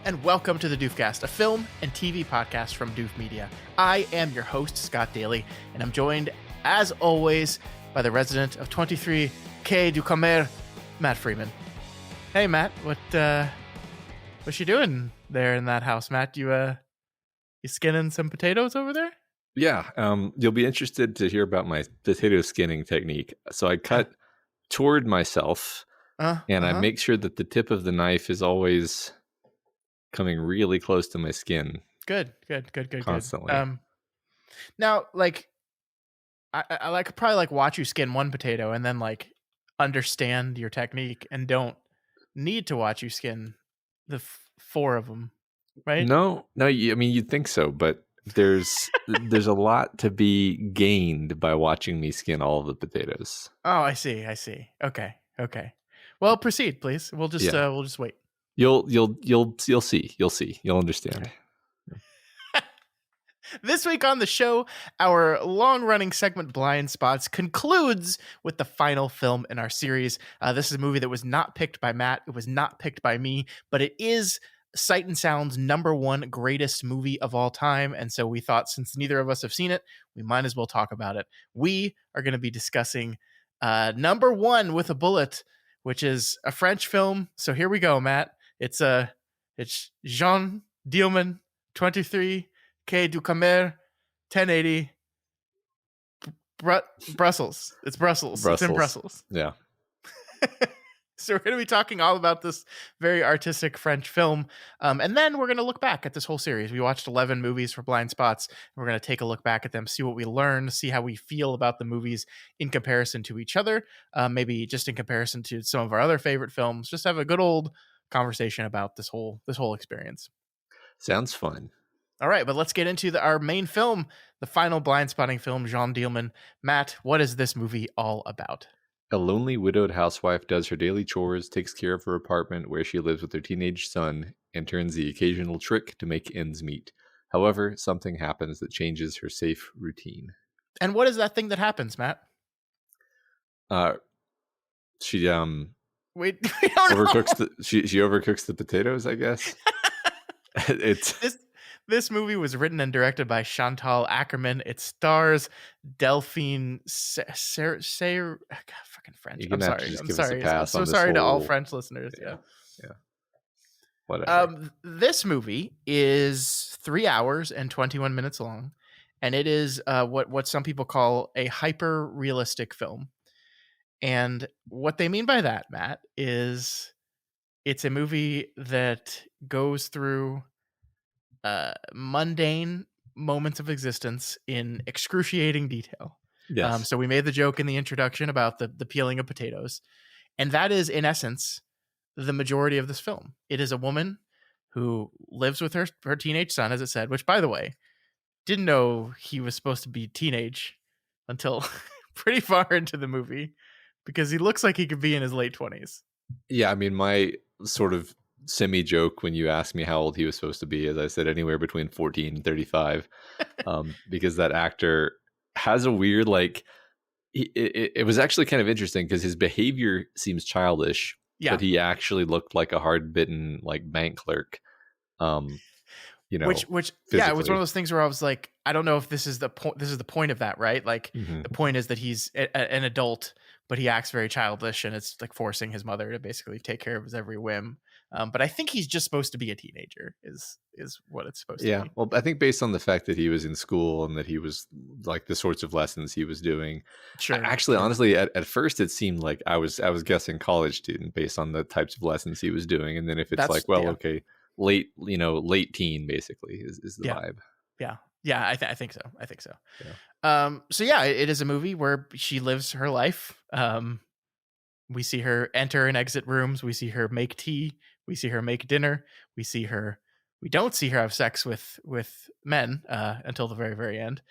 and welcome to the Doofcast, a film and TV podcast from Doof Media. I am your host, Scott Daly, and I'm joined, as always, by the resident of 23 Quai du Commerce, Matt Freeman. Hey, Matt, what you doing there in that house, Matt? You skinning some potatoes over there? Yeah, you'll be interested to hear about my potato skinning technique. So I cut toward myself, and I make sure that the tip of the knife is always coming really close to my skin. Good. Constantly. Now, like, I could probably watch you skin one potato and then understand your technique, and don't need to watch you skin the four of them, right? No, I mean, you'd think so, but there's a lot to be gained by watching me skin all of the potatoes. Oh, I see. Okay. Well, proceed, please. We'll just wait. You'll see. You'll understand. Okay. This week on the show, our long-running segment Blind Spots concludes with the final film in our series. This is a movie that was not picked by Matt. It was not picked by me, but it is Sight and Sound's #1 greatest movie of all time. And so we thought, since neither of us have seen it, we might as well talk about it. We are going to be discussing #1 with a bullet, which is a French film. So here we go, Matt. It's Jeanne Dielman, 23 Quai du Commerce, 1080, Brussels. It's Brussels. It's in Brussels. Yeah. So we're going to be talking all about this very artistic French film. And then we're going to look back at this whole series. We watched 11 movies for Blind Spots. We're going to take a look back at them, see what we learned, see how we feel about the movies in comparison to each other, maybe just in comparison to some of our other favorite films. Just have a good old conversation about this whole experience. Sounds fun. All right, but let's get into our main film, the final Blind Spotting film, Jeanne Dielman. Matt, what is this movie all about? A lonely widowed housewife does her daily chores, takes care of her apartment where she lives with her teenage son, and turns the occasional trick to make ends meet. However, something happens that changes her safe routine. And what is that thing that happens, Matt? She we don't overcooks she overcooks the potatoes, I guess. This movie was written and directed by Chantal Akerman. It stars Delphine fucking French. I'm sorry. I'm so sorry to all French listeners. Yeah. Whatever. This movie is 3 hours and 21 minutes long, and it is what some people call a hyper realistic film. And what they mean by that, Matt, is it's a movie that goes through mundane moments of existence in excruciating detail. Yes. So we made the joke in the introduction about the peeling of potatoes, and that is, in essence, the majority of this film. It is a woman who lives with her teenage son, as it said, which, by the way, didn't know he was supposed to be teenage until pretty far into the movie, because he looks like he could be in his late 20s. Yeah, I mean, my sort of semi-joke when you asked me how old he was supposed to be, as I said, anywhere between 14 and 35, because that actor has a weird, it was actually kind of interesting because his behavior seems childish, but he actually looked like a hard-bitten bank clerk. Which it was one of those things where I was like, I don't know if this is the point. This is the point of that, right? The point is that he's an adult, but he acts very childish, and it's forcing his mother to basically take care of his every whim. But I think he's just supposed to be a teenager is what it's supposed to be. Yeah. Well, I think based on the fact that he was in school and that he was the sorts of lessons he was doing. Sure. Honestly, at first it seemed like I was guessing college student based on the types of lessons he was doing. And then if it's okay, late teen basically is the vibe. Yeah. Yeah. I think so. Yeah. It is a movie where she lives her life. We see her enter and exit rooms. We see her make tea. We see her make dinner. We don't see her have sex with men until the very, very end.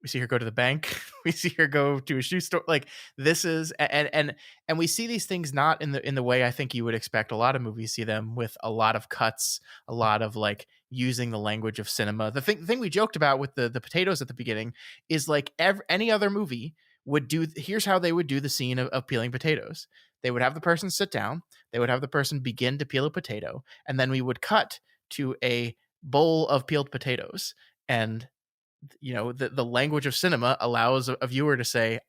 We see her go to the bank. We see her go to a shoe store. This is, and we see these things not in the way I think you would expect a lot of movies see them, with a lot of cuts, a lot of using the language of cinema. The thing we joked about with the potatoes at the beginning is any other movie would do, here's how they would do the scene of peeling potatoes. They would have the person sit down, they would have the person begin to peel a potato, and then we would cut to a bowl of peeled potatoes. And the language of cinema allows a viewer to say,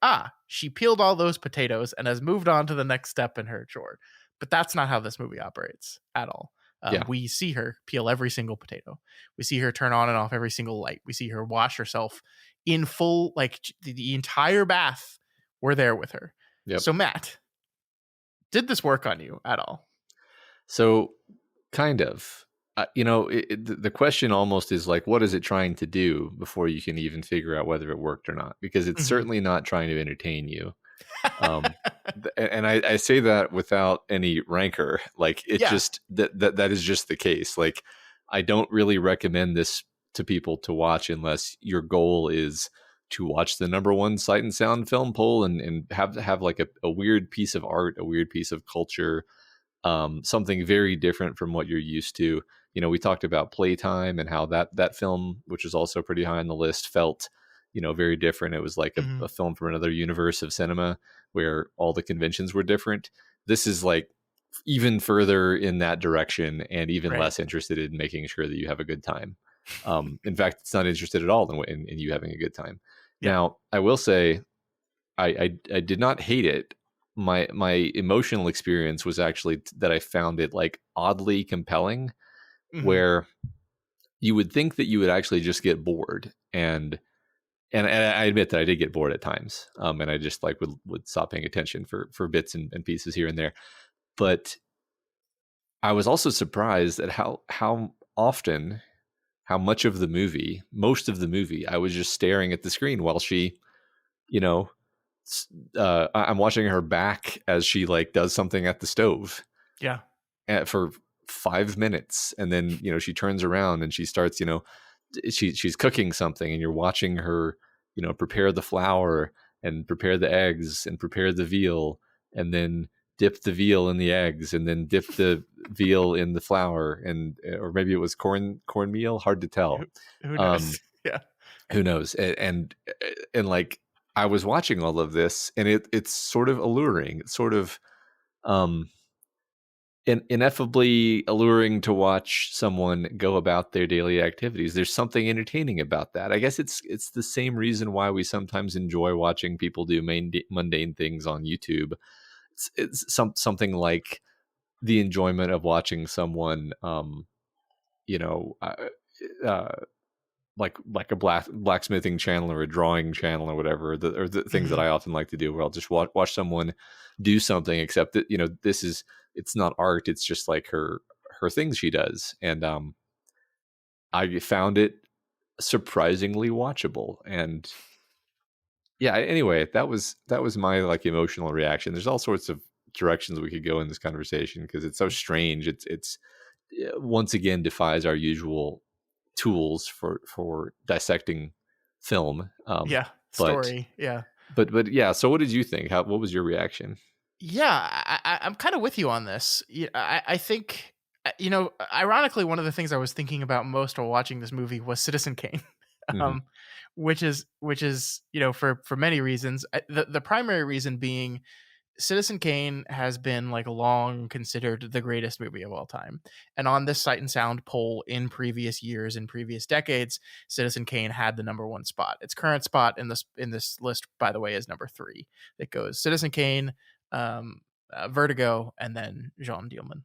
she peeled all those potatoes and has moved on to the next step in her chore. But that's not how this movie operates at all. Yeah. We see her peel every single potato. We see her turn on and off every single light. We see her wash herself in full, like the entire bath. We're there with her. Yep. So Matt, did this work on you at all? So kind of. The question almost is like, what is it trying to do before you can even figure out whether it worked or not? Because it's certainly not trying to entertain you. And I say that without any rancor. Like just that is just the case. Like, I don't really recommend this to people to watch unless your goal is to watch the #1 Sight and Sound film poll and have like a weird piece of art, a weird piece of culture, something very different from what you're used to. We talked about Playtime and how that film, which is also pretty high on the list, felt, very different. It was like a film from another universe of cinema where all the conventions were different. This is like even further in that direction and even less interested in making sure that you have a good time. In fact, it's not interested at all in you having a good time. Yeah. Now, I will say I did not hate it. My emotional experience was actually that I found it like oddly compelling, where you would think that you would actually just get bored. And I admit that I did get bored at times. And I just like would stop paying attention for bits and pieces here and there. But I was also surprised at how often, how much of the movie, most of the movie, I was just staring at the screen while she, I'm watching her back as she like does something at the stove. Yeah. For 5 minutes, and then she turns around and she starts she's cooking something, and you're watching her prepare the flour and prepare the eggs and prepare the veal, and then dip the veal in the eggs, and then dip the veal in the flour, and or maybe it was cornmeal, hard to tell. Who knows? Yeah, who knows? And like, I was watching all of this, and it's sort of alluring. It's sort of ineffably alluring to watch someone go about their daily activities. There's something entertaining about that. I guess it's the same reason why we sometimes enjoy watching people do mundane things on YouTube. It's something like the enjoyment of watching someone, like a blacksmithing channel or a drawing channel or whatever, the things that I often like to do, where I'll just watch someone do something, except that it's not art, it's just like her things she does. And I found it surprisingly watchable. And yeah, anyway, that was my like emotional reaction. There's all sorts of directions we could go in this conversation because it's so strange. It's once again defies our usual tools for dissecting film. Story. But yeah. So what did you think? What was your reaction? Yeah, I'm kind of with you on this. I think, ironically, one of the things I was thinking about most while watching this movie was Citizen Kane, which is for many reasons. The primary reason being, Citizen Kane has been like long considered the greatest movie of all time. And on this Sight and Sound poll in previous years, in previous decades, Citizen Kane had the #1 spot. Its current spot in this list, by the way, is number 3. It goes Citizen Kane, Vertigo, and then Jeanne Dielman.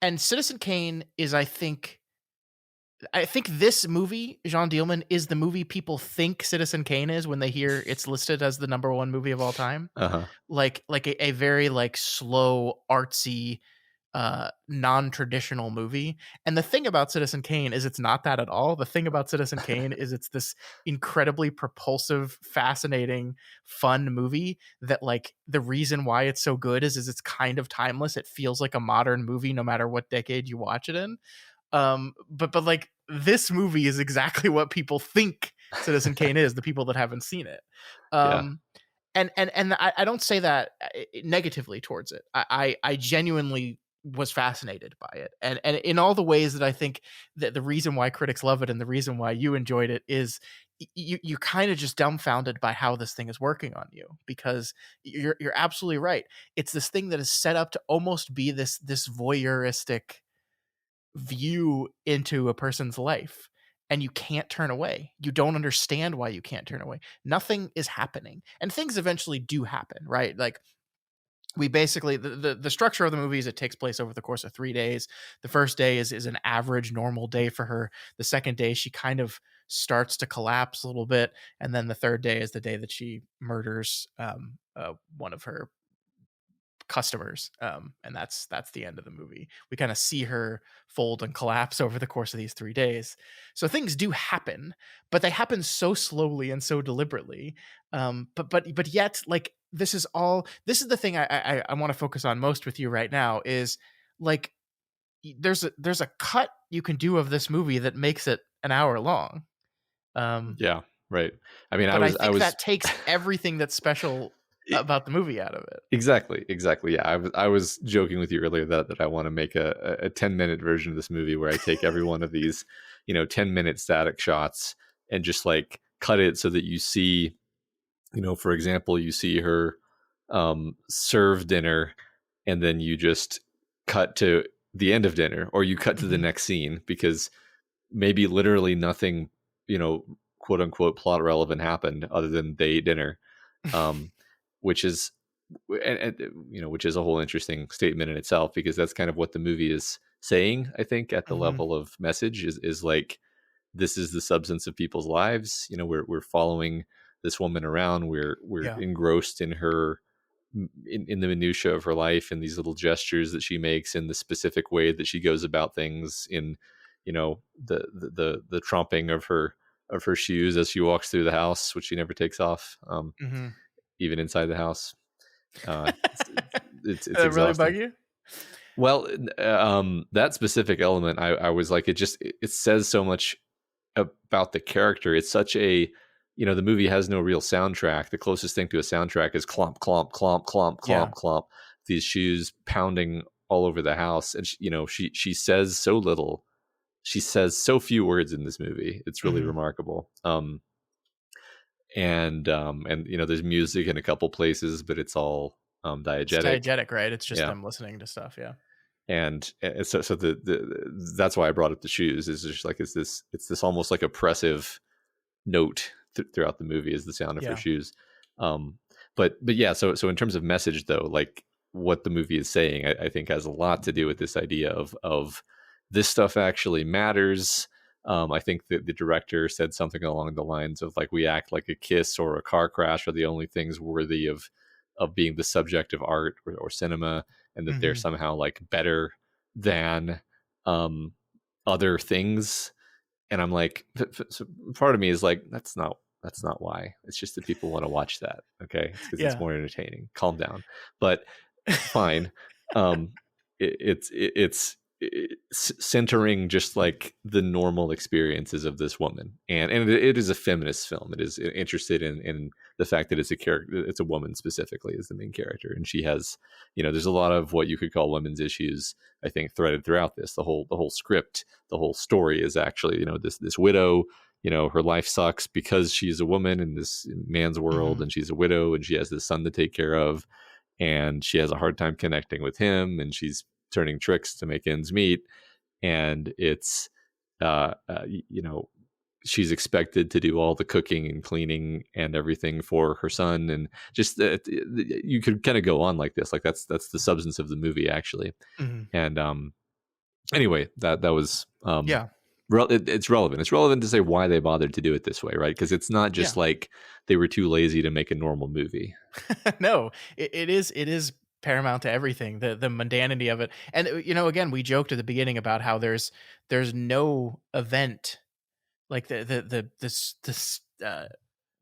And Citizen Kane is, I think this movie, Jeanne Dielman, is the movie people think Citizen Kane is when they hear it's listed as the #1 movie of all time. Like a very like slow, artsy, non-traditional movie. And the thing about Citizen Kane is it's not that at all. The thing about Citizen Kane is it's this incredibly propulsive, fascinating, fun movie that, like, the reason why it's so good is it's kind of timeless. It feels like a modern movie no matter what decade you watch it in. But like, this movie is exactly what people think Citizen Kane is, the people that haven't seen it. And I don't say that negatively towards it. I genuinely was fascinated by it, and in all the ways that I think that the reason why critics love it and the reason why you enjoyed it is you're kind of just dumbfounded by how this thing is working on you, because you're absolutely right. It's this thing that is set up to almost be this voyeuristic view into a person's life, and you can't turn away. You don't understand why you can't turn away. Nothing is happening, and things eventually do happen, right? Like, we basically, the structure of the movie is it takes place over the course of 3 days. The first day is an average normal day for her. The second day she kind of starts to collapse a little bit, and then the third day is the day that she murders one of her customers, and that's the end of the movie. We kind of see her fold and collapse over the course of these 3 days. So things do happen, but they happen so slowly and so deliberately. But yet, like, this is the thing I want to focus on most with you right now is, like, there's a cut you can do of this movie that makes it an hour long. Yeah, right. I mean, But I I think was that takes everything that's special about the movie out of it. exactly. Yeah, I was joking with you earlier that I want to make a 10-minute version of this movie where I take every one of these, 10-minute static shots and just like cut it so that you see, for example, you see her serve dinner, and then you just cut to the end of dinner, or you cut to the Mhm. next scene, because maybe literally nothing, quote unquote plot relevant happened other than they ate dinner, um, which is, which is a whole interesting statement in itself, because that's kind of what the movie is saying. I think at the Mhm. level of message is like, this is the substance of people's lives. We're following this woman around. We're Yeah. engrossed in her, in the minutia of her life, and these little gestures that she makes, in the specific way that she goes about things, in the tromping of her shoes as she walks through the house, which she never takes off, Mhm. even inside the house. It's, it's That really bug exhausting. you? Well, that specific element, I was like, it says so much about the character. It's such a, the movie has no real soundtrack. The closest thing to a soundtrack is clomp, clomp, clomp, clomp, Yeah. clomp, clomp. These shoes pounding all over the house, and she says so little. She says so few words in this movie. It's really Mhm. remarkable. And there's music in a couple places, but it's all It's diegetic. diegetic, right? It's just Yeah. them listening to stuff, yeah. And so that's why I brought up the shoes. Is just like, it's this almost like oppressive note throughout the movie, is the sound of her Yeah. shoes. um but yeah, so in terms of message though, like what the movie is saying, I think has a lot to do with this idea of this stuff actually matters. I think that the director said something along the lines of like, we act like a kiss or a car crash are the only things worthy of being the subject of art or cinema, and that they're Mhm. somehow like better than um other things. And I'm like, so part of me is like, that's not why. It's just that people want to watch that. Okay, it's because it's Yeah. more entertaining. Calm down. But fine. It's centering just like the normal experiences of this woman, and it is a feminist film. It is interested in the fact that it's a character, it's a woman specifically as the main character, and she has, there's a lot of what you could call women's issues, I think, threaded throughout this. The whole script, the whole story is actually, this widow, her life sucks because she's a woman in this man's world, Mhm. and she's a widow, and she has this son to take care of, and she has a hard time connecting with him, and she's turning tricks to make ends meet. And it's uh, uh you know she's expected to do all the cooking and cleaning and everything for her son, and just you could kind of go on like this, like that's the substance of the movie actually. Mhm. And anyway, that was Yeah. it's relevant. It's relevant to say why they bothered to do it this way, right? Because it's not just Yeah. like they were too lazy to make a normal movie. No, it is paramount to everything, the mundanity of it. And, again, we joked at the beginning about how there's no event, like, this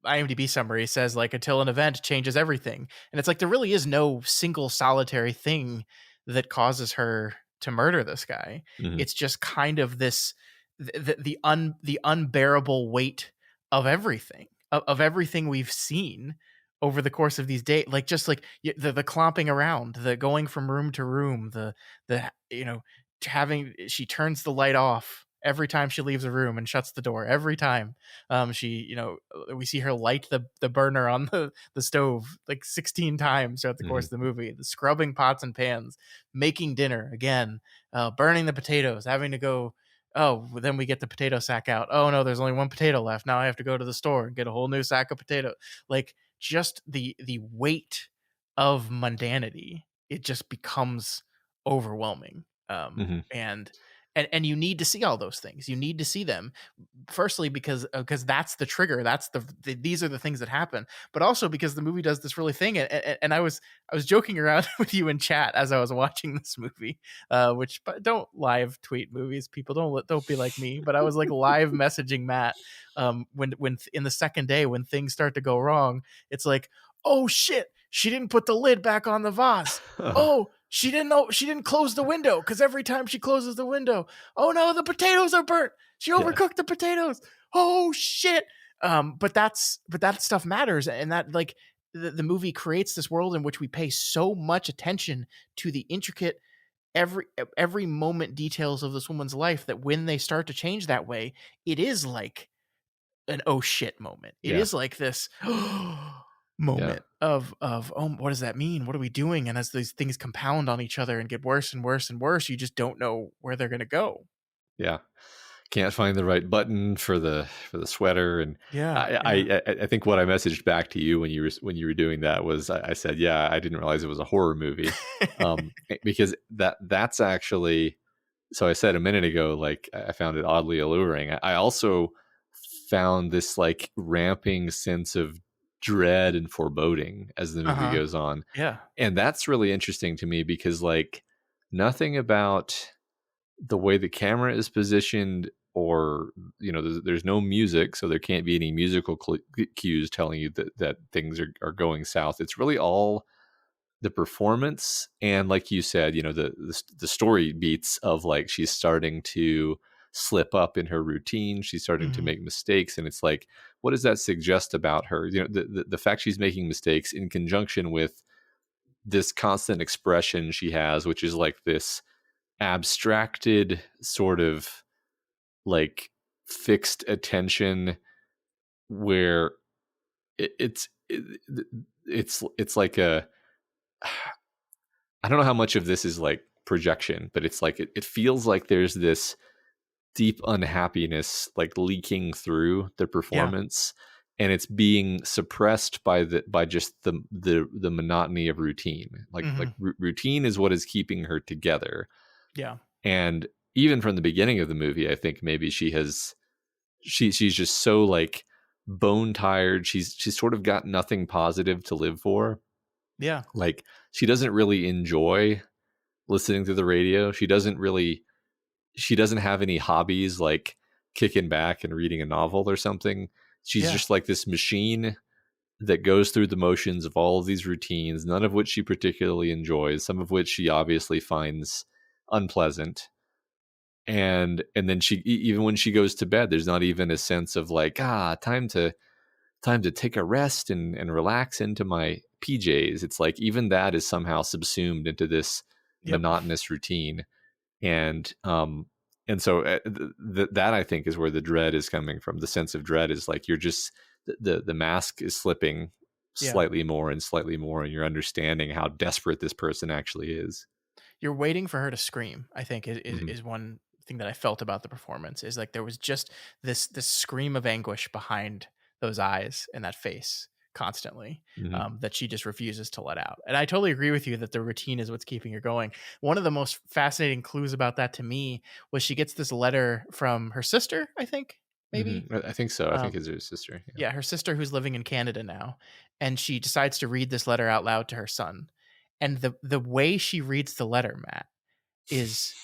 IMDb summary says, like, until an event changes everything. And it's like, there really is no single solitary thing that causes her to murder this guy. Hmm. It's just kind of this, the unbearable weight of everything, of everything we've seen over the course of these days, like, just like, the clomping around, the going from room to room, the having, she turns the light off every time she leaves a room and shuts the door. Every time she, you know, we see her light the burner on the stove like 16 times throughout the course Mhm. of the movie. The scrubbing pots and pans, making dinner again, burning the potatoes, having to go. Oh, then we get the potato sack out. Oh no, there's only one potato left. Now I have to go to the store and get a whole new sack of potato. Like just the weight of mundanity, it just becomes overwhelming. Mhm. And you need to see all those things. You need to see them, firstly because that's the trigger. That's these are the things that happen, but also because the movie does this really thing. And I was joking around with you in chat as I was watching this movie, which, but don't live tweet movies, people, don't be like me. But I was like live messaging Matt, when in the second day when things start to go wrong, it's like, oh shit, she didn't put the lid back on the vase. Oh, she didn't know, she didn't close the window, because every time she closes the window, oh no, the potatoes are burnt. She Yeah. overcooked the potatoes. Oh shit. But that stuff matters, and that, like, the movie creates this world in which we pay so much attention to the intricate, every every moment details of this woman's life, that when they start to change that way, it is like an oh shit moment. It Yeah. is like this Yeah. moment of oh, what does that mean? What are we doing? And as these things compound on each other and get worse and worse and worse, you just don't know where they're going to go. Yeah. Can't find the right button for the sweater, and Yeah, I yeah. I think what I messaged back to you when you were doing that was I said, yeah, I didn't realize it was a horror movie, because that's actually, so I said a minute ago, like I found it oddly alluring. I also found this like ramping sense of dread and foreboding as the movie Uh-huh. goes on, Yeah. and that's really interesting to me because like nothing about the way the camera is positioned, or there's no music, so there can't be any musical cues telling you that things are going south. It's really all the performance, and like you said, the story beats of like she's starting to slip up in her routine, she's starting to Mhm. make mistakes, and it's like, what does that suggest about her? The fact she's making mistakes in conjunction with this constant expression she has, which is like this abstracted sort of like fixed attention where it, it's it, it's like a, I don't know how much of this is like projection, but it's like it feels like there's this deep unhappiness like leaking through the Yeah. performance, and it's being suppressed by just the monotony of routine. Like Mhm. routine is what is keeping her together. Yeah. And even from the beginning of the movie, I think maybe she's just so like bone tired. She's sort of got nothing positive to live for. Yeah. Like she doesn't really enjoy listening to the radio. She doesn't have any hobbies like kicking back and reading a novel or something. She's Yeah. just like this machine that goes through the motions of all of these routines, none of which she particularly enjoys, some of which she obviously finds unpleasant. And then even when she goes to bed, there's not even a sense of like, time to take a rest and relax into my PJs. It's like even that is somehow subsumed into this Yep. monotonous routine. And um and so that I think is where the dread is coming from. The sense of dread is like you're just the mask is slipping Yeah. slightly more, and you're understanding how desperate this person actually is. You're waiting for her to scream, I think, Hmm. is one thing that I felt about the performance, is like there was just this scream of anguish behind those eyes and that face constantly, Hmm. that she just refuses to let out. And I totally agree with you that the routine is what's keeping her going. One of the most fascinating clues about that to me was she gets this letter from her sister, I think, Hmm. maybe. I think so. I think Um, it's her sister. Yeah. yeah, her sister who's living in Canada now, and she decides to read this letter out loud to her son. And the way she reads the letter, Matt, is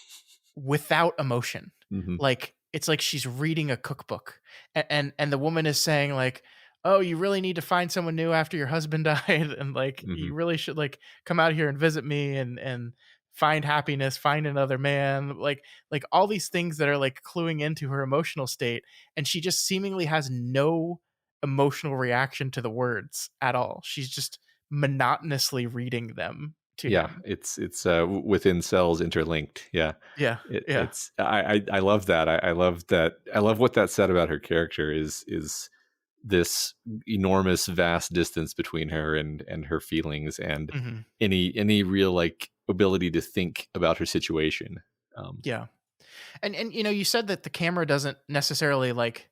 without emotion. Hmm. Like it's like she's reading a cookbook, and the woman is saying like, "Oh, you really need to find someone new after your husband died, and like Hmm. you really should like come out here and visit me and find happiness, find another man." Like all these things that are like cluing into her emotional state, and she just seemingly has no emotional reaction to the words at all. She's just monotonously reading them to Yeah, him. it's within cells interlinked. Yeah, Yeah, yeah. it's I love that. I love that. I love what that said about her character is this enormous, vast distance between her and her feelings and Hmm. any real like ability to think about her situation. Um, Yeah. And you said that the camera doesn't necessarily like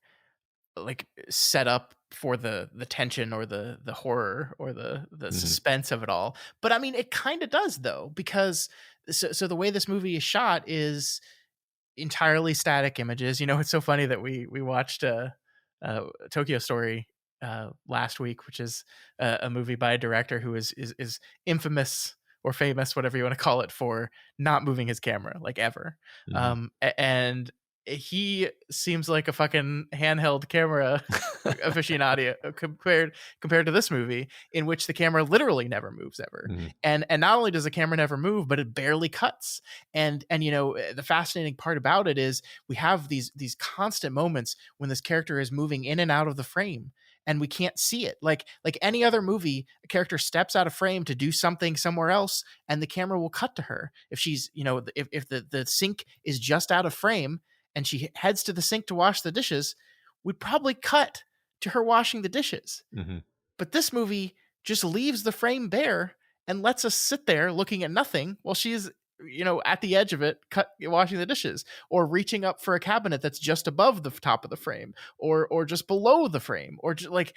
set up for the tension or the horror or the mhm, suspense of it all. But I mean, it kind of does though, because so the way this movie is shot is entirely static images. It's so funny that we watched Tokyo Story last week, which is a movie by a director who is infamous or famous, whatever you want to call it, for not moving his camera like ever. mhm. And he seems like a fucking handheld camera aficionado compared to this movie, in which the camera literally never moves ever. Mhm. And not only does the camera never move, but it barely cuts. And the fascinating part about it is we have these constant moments when this character is moving in and out of the frame, and we can't see it. Like any other movie, a character steps out of frame to do something somewhere else, and the camera will cut to her. If she's, if the sink is just out of frame and she heads to the sink to wash the dishes, we'd probably cut to her washing the dishes. Mhm. But this movie just leaves the frame bare and lets us sit there looking at nothing while she's, at the edge of it, washing the dishes, or reaching up for a cabinet that's just above the top of the frame, or just below the frame, or just like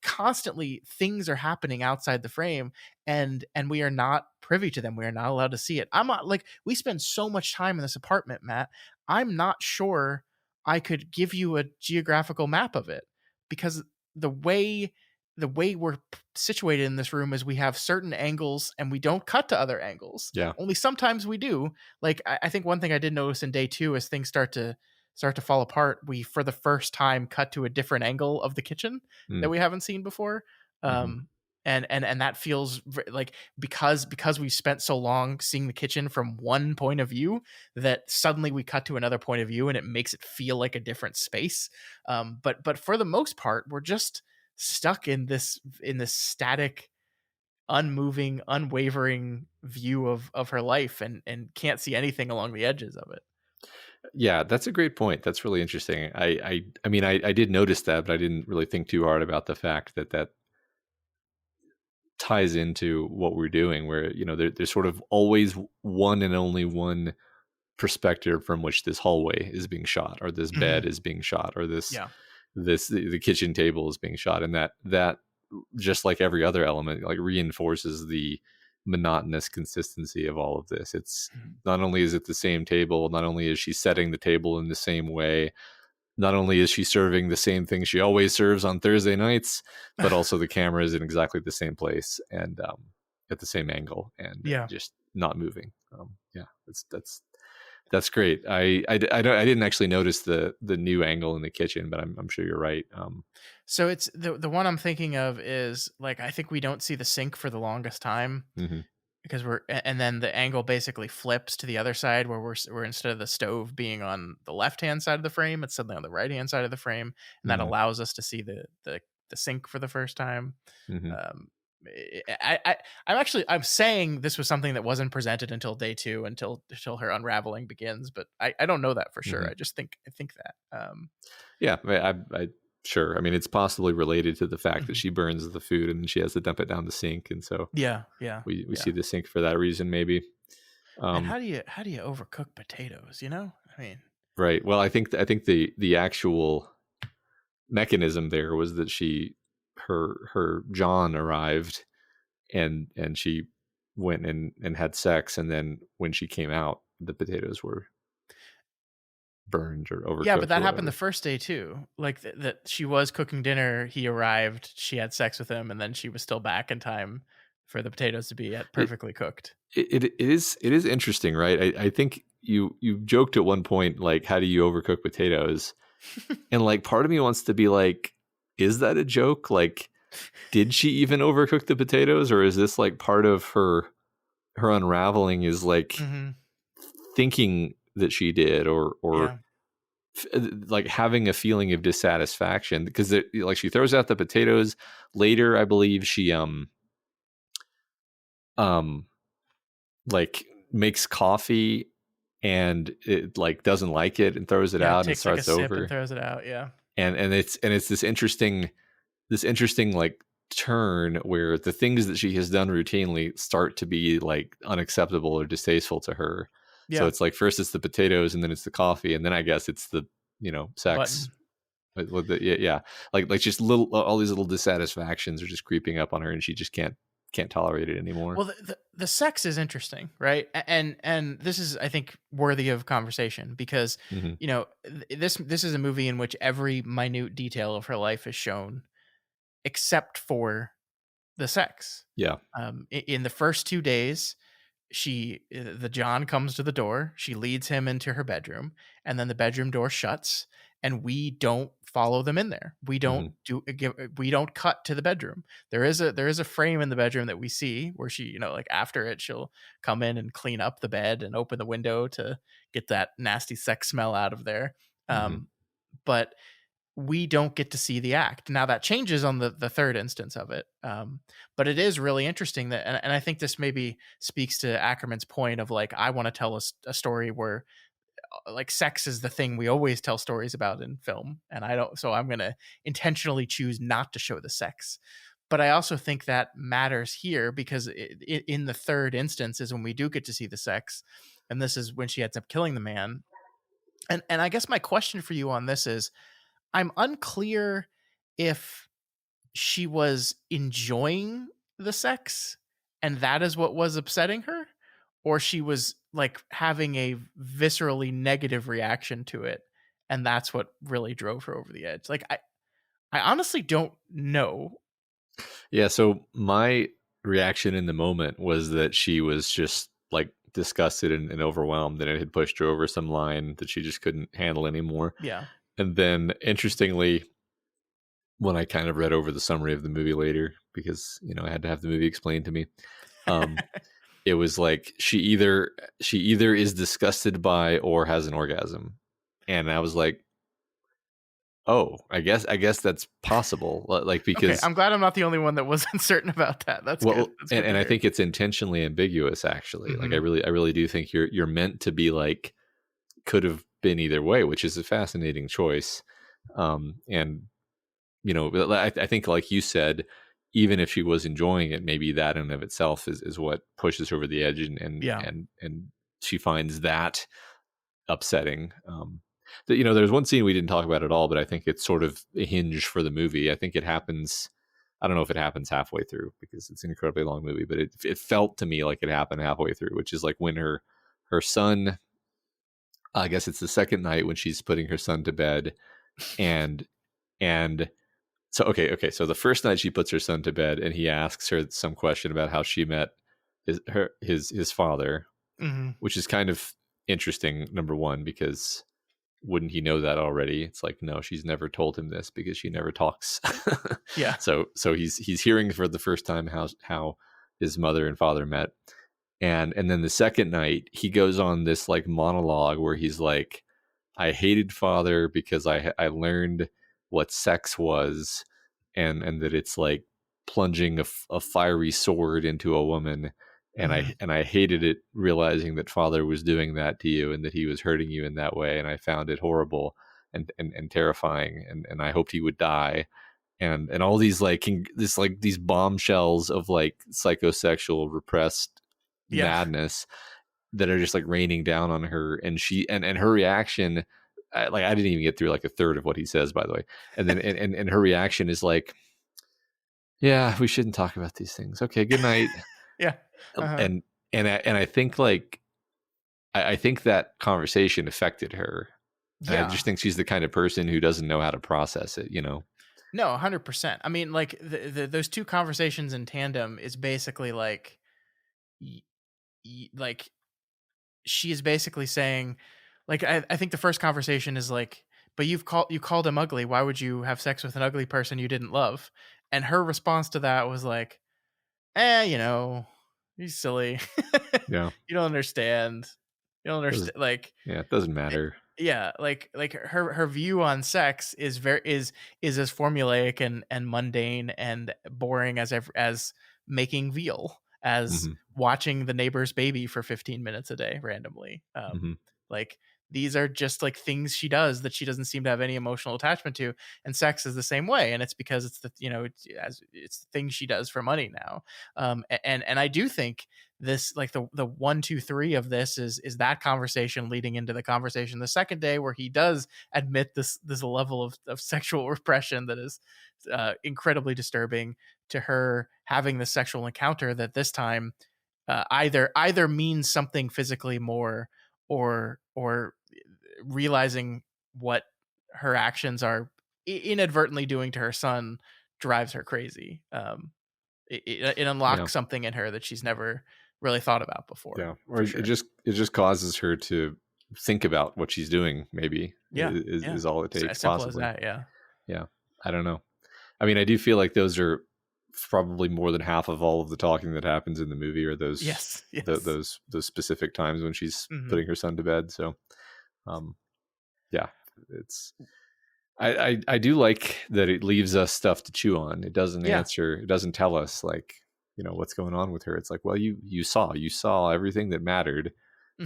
constantly things are happening outside the frame, and we are not privy to them. We are not allowed to see it. I'm not like, we spend so much time in this apartment, Matt. I'm not sure I could give you a geographical map of it, because the way we're situated in this room is we have certain angles and we don't cut to other angles. Yeah. Only sometimes we do. Like I think one thing I did notice in day 2, as things start to fall apart, we for the first time cut to a different angle of the kitchen Mm. that we haven't seen before. Mhm. And that feels like, because we spent so long seeing the kitchen from one point of view, that suddenly we cut to another point of view and it makes it feel like a different space. But for the most part, we're just stuck in this static, unmoving, unwavering view of her life, and can't see anything along the edges of it. Yeah, that's a great point. That's really interesting. I mean, I did notice that, but I didn't really think too hard about the fact that that ties into what we're doing, where there's sort of always one and only one perspective from which this hallway is being shot, or this bed Mhm. is being shot, or Yeah. the kitchen table is being shot, and that just like every other element, like reinforces the monotonous consistency of all of this. It's Mhm. not only is it the same table, not only is she setting the table in the same way, not only is she serving the same thing she always serves on Thursday nights, but also the camera is in exactly the same place and at the same angle and Yeah. just not moving. Yeah, that's great. I didn't actually notice the new angle in the kitchen, but I'm sure you're right. So it's the one I'm thinking of is, like, I think we don't see the sink for the longest time, Mhm, because and then the angle basically flips to the other side, where we're instead of the stove being on the left hand side of the frame, it's suddenly on the right hand side of the frame, and that mhm, allows us to see the sink for the first time. mhm. Um, I'm saying this was something that wasn't presented until day 2, until her unraveling begins, but I don't know that for sure. Mhm. I think that. Yeah, I sure. I mean, it's possibly related to the fact that Mhm. she burns the food and she has to dump it down the sink, and so Yeah, yeah, we yeah. see the sink for that reason, maybe. Man, Um, how do you overcook potatoes? I mean, right. Well, I think the actual mechanism there was that her John arrived and she went and had sex, and then when she came out, the potatoes were burned or yeah, but overcooked or that happened the whatever. first day too. Like that she was cooking dinner, he arrived, she had sex with him, and then she was still back in time for the potatoes to be at It, perfectly cooked. it is interesting, right? I think you joked at one point, like, how do you overcook potatoes? And like part of me wants to be like, is that a joke? Like, did she even overcook the potatoes, or is this like part of her unraveling, is like Hmm. thinking that she did, or Yeah. like having a feeling of dissatisfaction because like she throws out the potatoes later. I believe she um like makes coffee and it like doesn't like it and throws it Yeah, out and takes like a starts sip and over. throws it out. Yeah. And it's this interesting like turn where the things that she has done routinely start to be like unacceptable or distasteful to her. So Yeah. it's like first it's the potatoes and then it's the coffee and then I guess it's the The sex. button. Yeah, like just little all these little dissatisfactions are just creeping up on her and she just can't tolerate it anymore. Well, the sex is interesting, right? And this is, I think, worthy of conversation because Hmm. this is a movie in which every minute detail of her life is shown, except for the sex. Yeah. In the first 2 days, the John comes to the door, she leads him into her bedroom, and then the bedroom door shuts, and we don't follow them in there. Hmm. We don't cut to the bedroom. There is a frame in the bedroom that we see where she, like after it, she'll come in and clean up the bed and open the window to get that nasty sex smell out of there. Hmm. But we don't get to see the act. Now that changes on the third instance of it. But it is really interesting that, and I think this maybe speaks to Ackerman's point of like, I want to tell a story where like sex is the thing we always tell stories about in film. And I don't, so I'm going to intentionally choose not to show the sex. But I also think that matters here because in the third instance is when we do get to see the sex. And this is when she ends up killing the man. And I guess my question for you on this is, I'm unclear if she was enjoying the sex and that is what was upsetting her, or she was like having a viscerally negative reaction to it and that's what really drove her over the edge. Like I honestly don't know. Yeah, so my reaction in the moment was that she was just like disgusted and overwhelmed and it had pushed her over some line that she just couldn't handle anymore. Yeah. And then interestingly, when I kind of read over the summary of the movie later, because I had to have the movie explained to me, um, it was like she either is disgusted by or has an orgasm. And I was like, oh, I guess that's possible. Like Okay, because I'm glad I'm not the only one that wasn't certain about that. That's good. well, That's and, good to and I hear. think it's intentionally ambiguous actually. Like I Mhm. really I really do think you're meant to be like could have been either way, which is a fascinating choice. And I think like you said, even if she was enjoying it, maybe that in and of itself is what pushes her over the edge and Yeah. and and she finds that upsetting. There's one scene we didn't talk about at all, but I think it's sort of a hinge for the movie. I think it happens. I don't know if it happens halfway through because it's an incredibly long movie, but it felt to me like it happened halfway through, which is like when her son. I guess it's the second night when she's putting her son to bed, and and so okay. So the first night she puts her son to bed, and he asks her some question about how she met his father, Mhm. which is kind of interesting. Number one, because wouldn't he know that already? It's like no, she's never told him this because she never talks. Yeah. so he's hearing for the first time how his mother and father met, and then the second night he goes on this like monologue where he's like, I hated father because I learned what sex was, and that it's like plunging a fiery sword into a woman, and I Mhm. and I hated it realizing that father was doing that to you and that he was hurting you in that way, and I found it horrible and terrifying, and I hoped he would die, and all these these bombshells of like psychosexual repressed Yeah. madness that are just like raining down on her, and she and her reaction, like I didn't even get through like a third of what he says, by the way, and then and her reaction is like, yeah, we shouldn't talk about these things, okay, good night. Yeah. Uh-huh. And I think like I think that conversation affected her, and I Yeah. just think she's the kind of person who doesn't know how to process it. No, 100%. I mean, like those two conversations in tandem is basically like, y- like she is basically saying, like, I think the first conversation is like, but you called him ugly. Why would you have sex with an ugly person you didn't love? And her response to that was like, he's silly. Yeah, You don't understand. You don't does understand. Like, yeah, it doesn't matter. yeah, like her view on sex is is as formulaic and mundane and boring as making veal. as Mhm. watching the neighbor's baby for 15 minutes a day randomly. Mhm. Like these are just like things she does that she doesn't seem to have any emotional attachment to, and sex is the same way, and it's because it's the, you know, it's the thing she does for money now. And I do think this, like the 1 2 3 of this is that conversation leading into the conversation the second day where he does admit this level of sexual repression that is incredibly disturbing to her, having the sexual encounter that this time either means something physically more, or realizing what her actions are inadvertently doing to her son drives her crazy. It Yeah. unlocks something in her that she's never really thought about before, Yeah. Or for it sure. just causes her to think about what she's doing, maybe Yeah, yeah. is all it takes, As simple as possibly. that. Yeah. Yeah. I don't know. I mean, I do feel like those are probably more than half of all of the talking that happens in the movie, or Yes. Yes. those specific times when she's Hmm. putting her son to bed. So, um, yeah, it's I do like that it leaves us stuff to chew on. It doesn't Yeah. answer. It doesn't tell us, like, what's going on with her. It's like, well, you saw everything that mattered.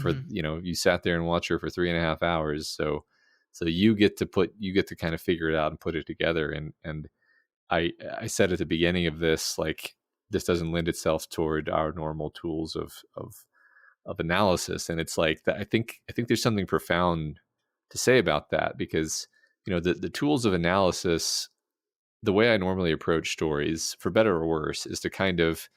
For, Hmm. you sat there and watched her for 3.5 hours. So you get to kind of figure it out and put it together. And I said at the beginning of this, like, this doesn't lend itself toward our normal tools of analysis. And it's like that. I think there's something profound to say about that, because the tools of analysis, the way I normally approach stories, for better or worse, is to kind of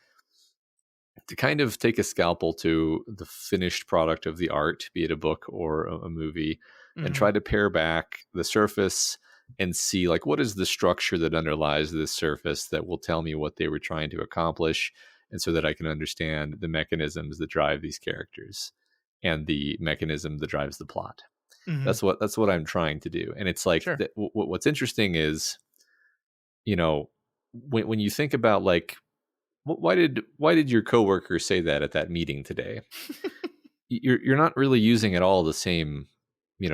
take a scalpel to the finished product of the art, be it a book or a movie, and Hmm. try to pare back the surface and see, like, what is the structure that underlies this surface that will tell me what they were trying to accomplish, and so that I can understand the mechanisms that drive these characters and the mechanism that drives the plot. Hmm. That's what I'm trying to do. And it's like Sure. what's interesting is, when you think about, like, why did your coworker say that at that meeting today? You're not really using at all the same,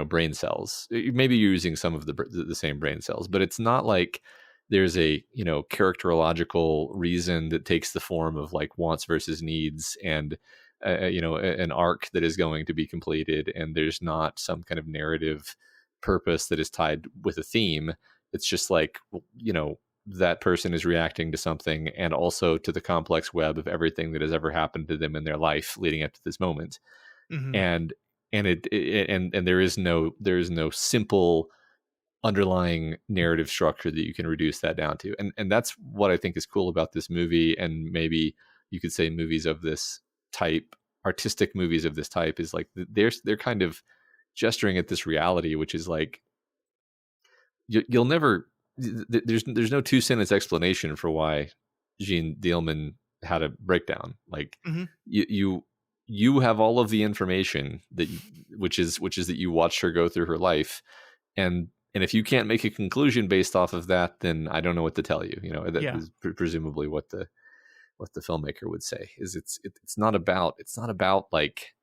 brain cells. Maybe you're using some of the same brain cells, but it's not like there's a, characterological reason that takes the form of, like, wants versus needs, and an arc that is going to be completed, and there's not some kind of narrative purpose that is tied with a theme. It's just like, that person is reacting to something, and also to the complex web of everything that has ever happened to them in their life leading up to this moment. Hmm. And and it, it and and there is no simple underlying narrative structure that you can reduce that down to. And that's what I think is cool about this movie, and maybe you could say movies of this type, artistic movies of this type, is like they're kind of gesturing at this reality, which is like, you'll never there's no two-sentence explanation for why Jeanne Dielman had a breakdown. Like, Hmm. you have all of the information which is that you watched her go through her life, and if you can't make a conclusion based off of that, then I don't know what to tell you. That Yeah. is presumably what the filmmaker would say. Is it's not about like,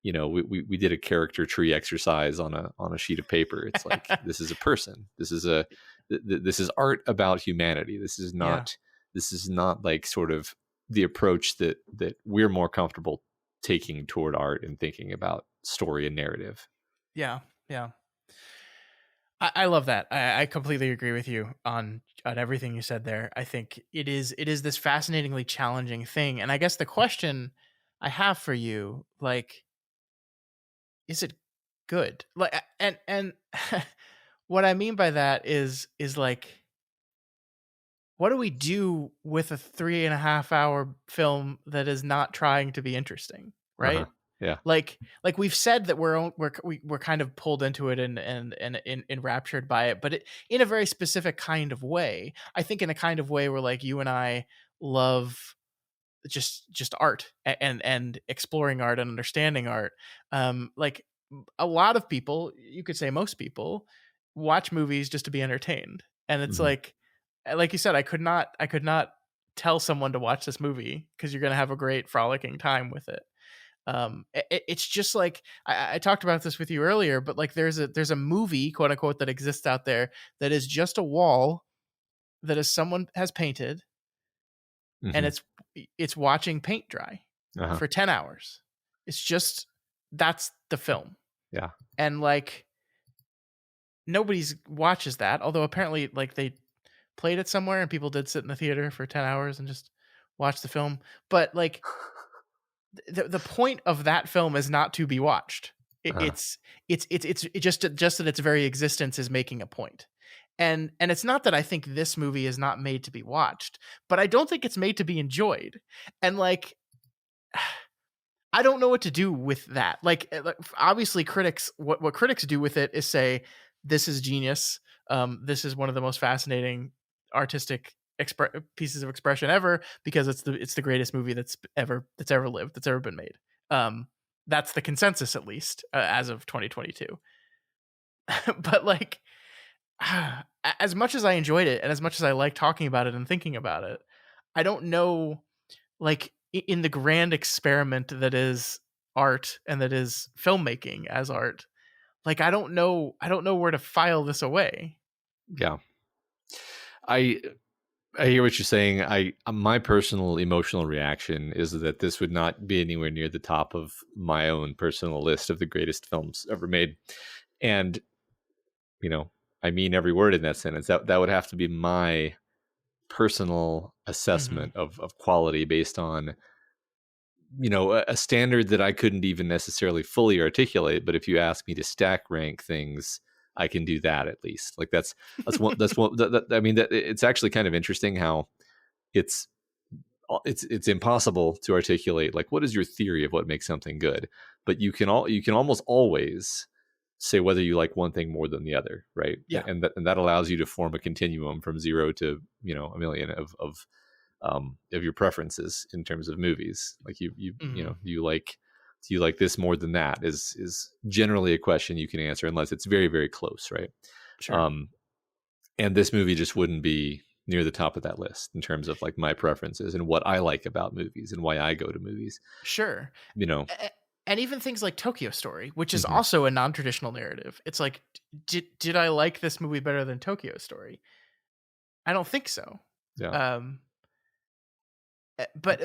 we did a character tree exercise on a sheet of paper. It's like, this is a person. This is art about humanity. This is Yeah. not like sort of the approach that we're more comfortable taking toward art and thinking about story and narrative. Yeah. Yeah. I love that. I completely agree with you on everything you said there. I think it is this fascinatingly challenging thing. And I guess the question I have for you, like, is it good? Like, and what I mean by that is like, what do we do with a 3.5 hour film that is not trying to be interesting, Uh-huh. right? Yeah. Like we've said that we're kind of pulled into it and enraptured by it, but in a very specific kind of way. I think in a kind of way where, like, you and I love just art and exploring art and understanding art. Like, a lot of people, you could say most people, watch movies just to be entertained, and it's Mhm. like you said, I could not tell someone to watch this movie because you're gonna have a great frolicking time with it. It's just like, I talked about this with you earlier, but like, there's a movie, quote unquote, that exists out there that is just a wall that is someone has painted, and Hmm. it's watching paint dry Uh-huh. for 10 hours. It's just that's the film. Yeah. And like nobody's watches that, although apparently like they played it somewhere and people did sit in the theater for 10 hours and just watch the film. But like the point of that film is not to be watched. It, Uh-huh. it's just that its very existence is making a point. And it's not that I think this movie is not made to be watched, but I don't think it's made to be enjoyed. And like I don't know what to do with that. Like, obviously critics what critics do with it is say this is genius. This is one of the most fascinating artistic pieces of expression ever because it's the greatest movie that's ever lived, that's ever been made. Um, that's the consensus, at least as of 2022. But like, as much as I enjoyed it and as much as I like talking about it and thinking about it, I don't know, like in the grand experiment that is art and that is filmmaking as art, like I don't know where to file this away. Yeah. I I hear what you're saying. My personal emotional reaction is that this would not be anywhere near the top of my own personal list of the greatest films ever made. And, you know, I mean every word in that sentence. That would have to be my personal Hmm. assessment of quality based on, a standard that I couldn't even necessarily fully articulate. But if you ask me to stack rank things, I can do that at least. Like that's one I mean, that it's actually kind of interesting how it's it's impossible to articulate like what is your theory of what makes something good, but you can almost always say whether you like one thing more than the other, right? Yeah, And that allows you to form a continuum from zero to a million of your preferences in terms of movies. Like hmm, do you like this more than that is generally a question you can answer unless it's very very close, right? sure, um and this movie just wouldn't be near the top of that list in terms of like my preferences and what I like about movies and why I go to movies. sure. You know, And even things like Tokyo Story, which is hmm. also a non-traditional narrative. It's like, did I like this movie better than Tokyo Story? I don't think so. Yeah, Um, but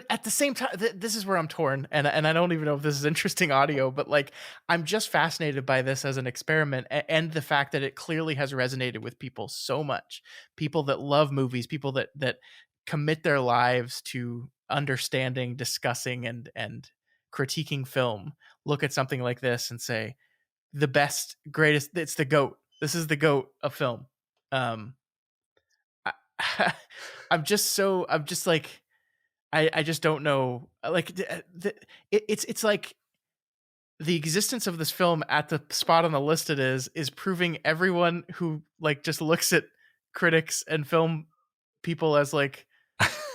at the same time, this is where I'm torn, and I don't even know if this is interesting audio, but like I'm just fascinated by this as an experiment, and the fact that it clearly has resonated with people so much. People that love movies, people that commit their lives to understanding, discussing, and critiquing film, look at something like this and say the best, greatest. It's the goat. This is the goat of film. Um, I, I'm just like I just don't know. Like it's like the existence of this film at the spot on the list it is proving everyone who like just looks at critics and film people as like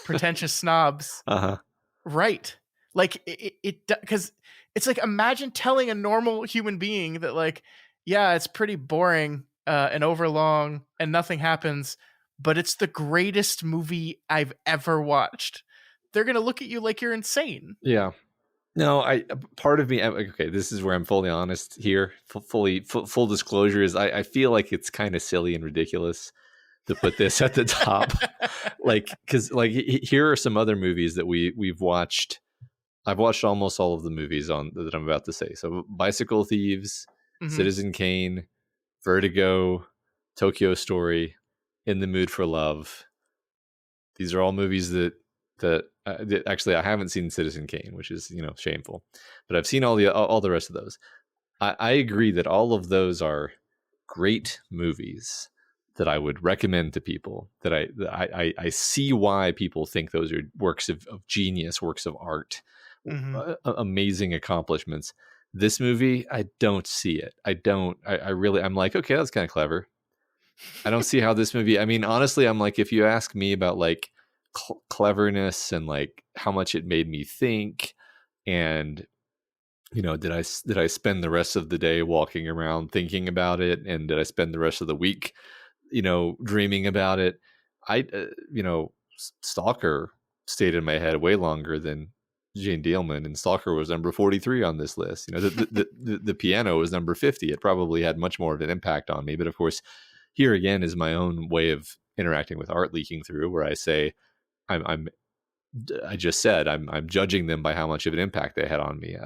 pretentious snobs uh-huh. right. Like it because it's like imagine telling a normal human being that like yeah it's pretty boring and overlong and nothing happens, but it's the greatest movie I've ever watched. They're gonna look at you like you're insane. Yeah. No, I part of me. Okay, this is where I'm fully honest here. Full disclosure is I feel like it's kind of silly and ridiculous to put this at the top. Like because like here are some other movies that we've watched. I've watched almost all of the movies on that I'm about to say. So Bicycle Thieves, Hmm. Citizen Kane, Vertigo, Tokyo Story, In the Mood for Love. These are all movies that actually I haven't seen Citizen Kane, which is shameful, but I've seen all the rest of those. I agree that all of those are great movies that I would recommend to people. I see why people think those are works of genius, works of art, Hmm. amazing accomplishments. This movie, I don't see it. I don't. I really. I'm like, okay, that's kind of clever. I don't see how this movie. I mean, honestly, I'm like, if you ask me about like cleverness and like how much it made me think, and did I spend the rest of the day walking around thinking about it, and did I spend the rest of the week, dreaming about it? I, Stalker stayed in my head way longer than Jeanne Dielman, and Stalker was number 43 on this list. The piano was number 50. It probably had much more of an impact on me, but of course, here again is my own way of interacting with art leaking through, where I say I'm I just said I'm judging them by how much of an impact they had on me,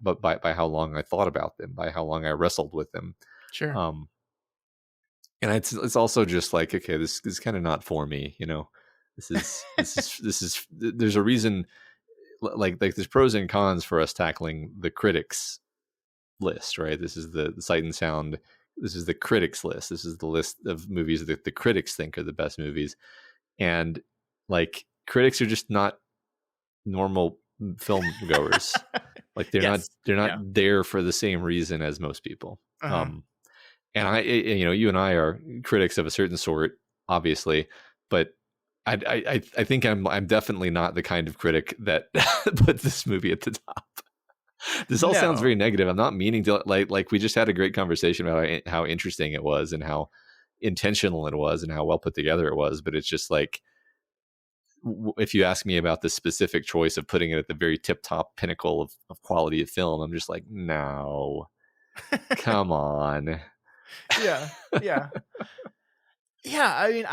but by how long I thought about them, by how long I wrestled with them. Sure. Um, and it's also just like, okay, this is kind of not for me, you know. There's a reason, like there's pros and cons for us tackling the critics list, right? This is the Sight and Sound. This is the critics list. This is the list of movies that the critics think are the best movies, and like critics are just not normal film goers. Like Yes. they're not Yeah. there for the same reason as most people. Uh-huh. And you know, you and I are critics of a certain sort, obviously, but I think I'm definitely not the kind of critic that puts this movie at the top. This all sounds No. very negative. I'm not meaning to, like we just had a great conversation about how interesting it was and how intentional it was and how well put together it was. But it's just like, if you ask me about the specific choice of putting it at the very tip top pinnacle of quality of film, I'm just like, no, come on. Yeah. Yeah. Yeah, I mean,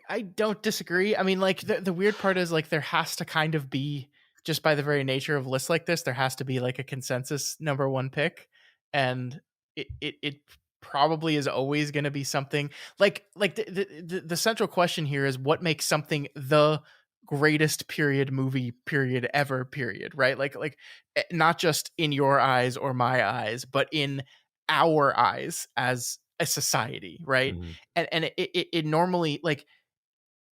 I don't disagree. I mean, like the weird part is like there has to kind of be, just by the very nature of lists like this, there has to be like a consensus number one pick, and it probably is always going to be something like the central question here is what makes something the greatest period movie period ever period, right? Not just in your eyes or my eyes, but in our eyes as a society, right? Mhm. And it normally, like,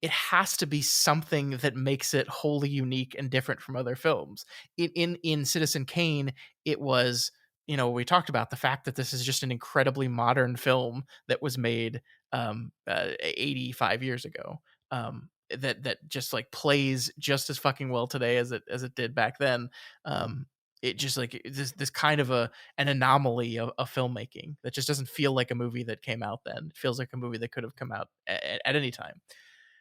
it has to be something that makes it wholly unique and different from other films. In Citizen Kane, it was, we talked about the fact that this is just an incredibly modern film that was made 85 years ago. That just like plays just as fucking well today as it did back then. It just like this kind of an anomaly of filmmaking that just doesn't feel like a movie that came out then. It feels like a movie that could have come out at any time.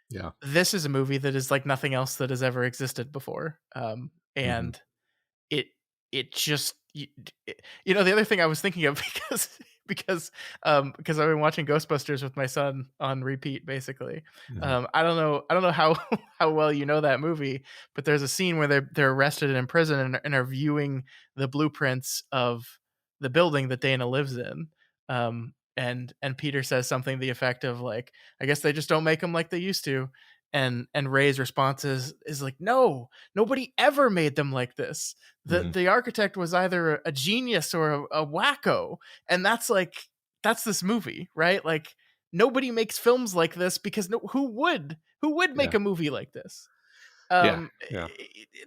Yeah. This is a movie that is like nothing else that has ever existed before. Mhm. And it it just the other thing I was thinking of because I've been watching Ghostbusters with my son on repeat basically. Mhm. I don't know how how well you know that movie, but there's a scene where they're arrested and in prison and are viewing the blueprints of the building that Dana lives in. And Peter says something to the effect of like, I guess they just don't make them like they used to. And Ray's response is like, no, nobody ever made them like this. the Mhm. The architect was either a genius or a wacko, and that's this movie, right? Like nobody makes films like this because who would make Yeah. a movie like this? Yeah. Yeah.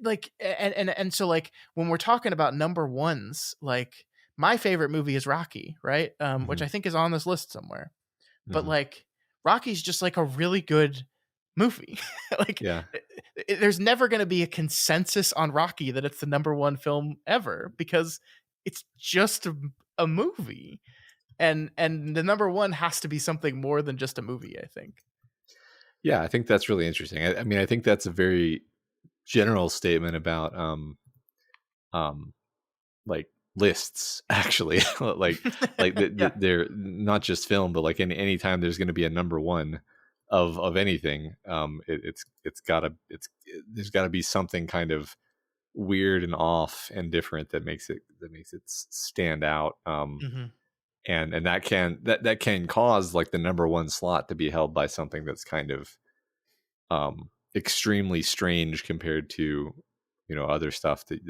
Like and so like when we're talking about number ones, like my favorite movie is Rocky, right? Which Mhm. I think is on this list somewhere. But Mhm. like Rocky's just like a really good movie. like Yeah. there's never going to be a consensus on Rocky that it's the number one film ever because it's just a movie. And the number one has to be something more than just a movie, I think. Yeah. I think that's really interesting. I mean, I think that's a very general statement about um like lists actually. Yeah. They're not just film, but like any time there's going to be a number one of anything, it's gotta there's got to be something kind of weird and off and different that makes it stand out. Hmm. And that can cause like the number one slot to be held by something that's kind of extremely strange compared to, other stuff that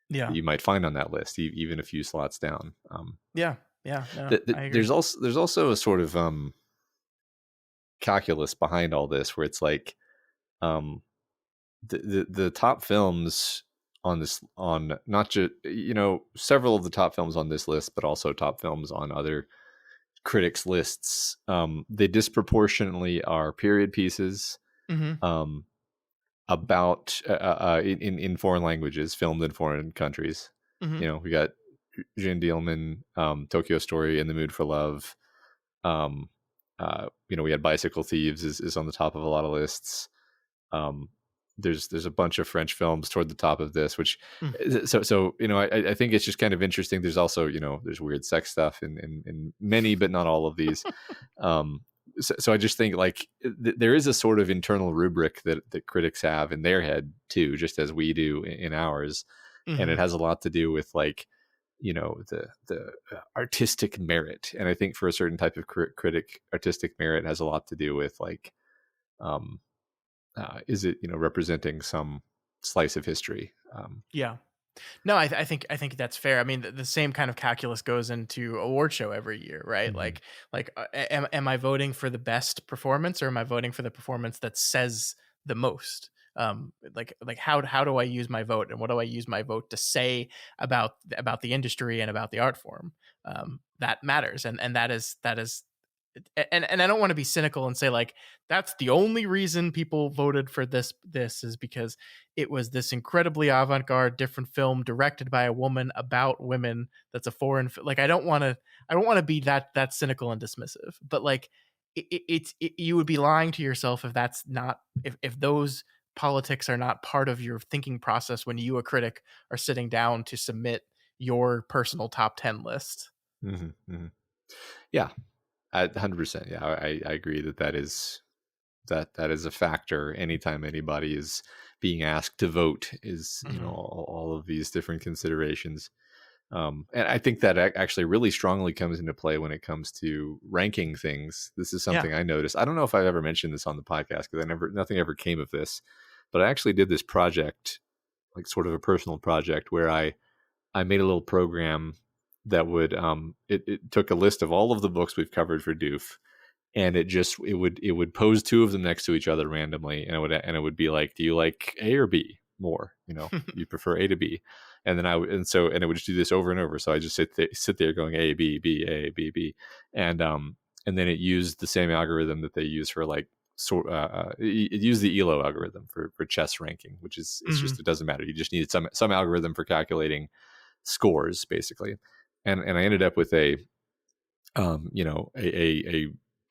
Yeah. you might find on that list, even a few slots down. Yeah. Yeah. No, I agree. There's also a sort of calculus behind all this where it's like, um, the top films on this, on not just, several of the top films on this list, but also top films on other critics lists, they disproportionately are period pieces, Hmm. um, about in foreign languages, filmed in foreign countries. Hmm. We got Jeanne Dielman, Tokyo Story, In the Mood for Love. We had Bicycle Thieves is on the top of a lot of lists. Um, there's a bunch of French films toward the top of this, which so I think it's just kind of interesting. There's also, there's weird sex stuff in many, but not all of these. Um, so I just think like there is a sort of internal rubric that critics have in their head too, just as we do in ours, and Hmm. it has a lot to do with like, the artistic merit. And I think for a certain type of critic, artistic merit has a lot to do with like, um, is it, representing some slice of history? Yeah. No, I think that's fair. I mean, the same kind of calculus goes into award show every year, right? Mhm. Am I voting for the best performance, or am I voting for the performance that says the most? How do I use my vote, and what do I use my vote to say about the industry and about the art form? That matters, and that is and I don't want to be cynical and say like that's the only reason people voted for this is because it was this incredibly avant-garde different film directed by a woman about women that's a like I don't want to be that cynical and dismissive, but like you would be lying to yourself if that's not if those politics are not part of your thinking process when you, a critic, are sitting down to submit your personal top 10 list. Mhm. Mhm. Yeah, 100%. Yeah, I agree that is a factor anytime anybody is being asked to vote, is, Hmm. all of these different considerations. And I think that actually really strongly comes into play when it comes to ranking things. This is Yeah. something I noticed. I don't know if I've ever mentioned this on the podcast because nothing ever came of this, but I actually did this project, like sort of a personal project, where I made a little program that would, it took a list of all of the books we've covered for Doof, and it would pose two of them next to each other randomly, and it would be like, do you like A or B more? You prefer A to B, and then and it would just do this over and over. So I just sit there going A B B A B B, and and then it used the same algorithm that they use for like, it used the ELO algorithm for chess ranking, which is, it's Hmm. just, it doesn't matter. You just need some algorithm for calculating scores basically, and I ended up with a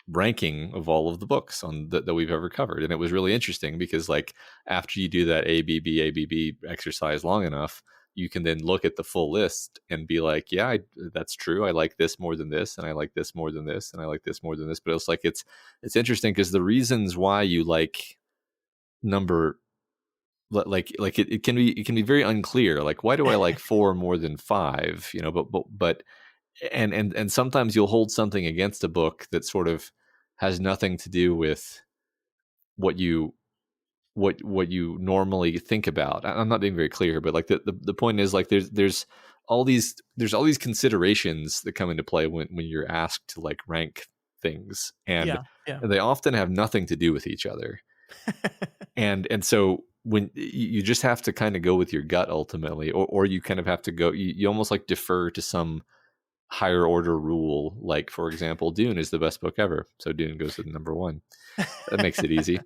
ranking of all of the books that we've ever covered. And it was really interesting because like after you do that ABB exercise long enough, you can then look at the full list and be like, yeah, that's true. I like this more than this, and I like this more than this, and I like this more than this. But it's like, it's interesting because the reasons why you like number, like it can be very unclear. Like, why do I like four more than five? But and sometimes you'll hold something against a book that sort of has nothing to do with what you normally think about. I'm not being very clear, but like the point is like there's all these considerations that come into play when you're asked to like rank things, and Yeah. Yeah. they often have nothing to do with each other. And so when you just have to kind of go with your gut ultimately, or you kind of have to go, you almost like defer to some higher order rule. Like, for example, Dune is the best book ever, so Dune goes to the number one. That makes it easy.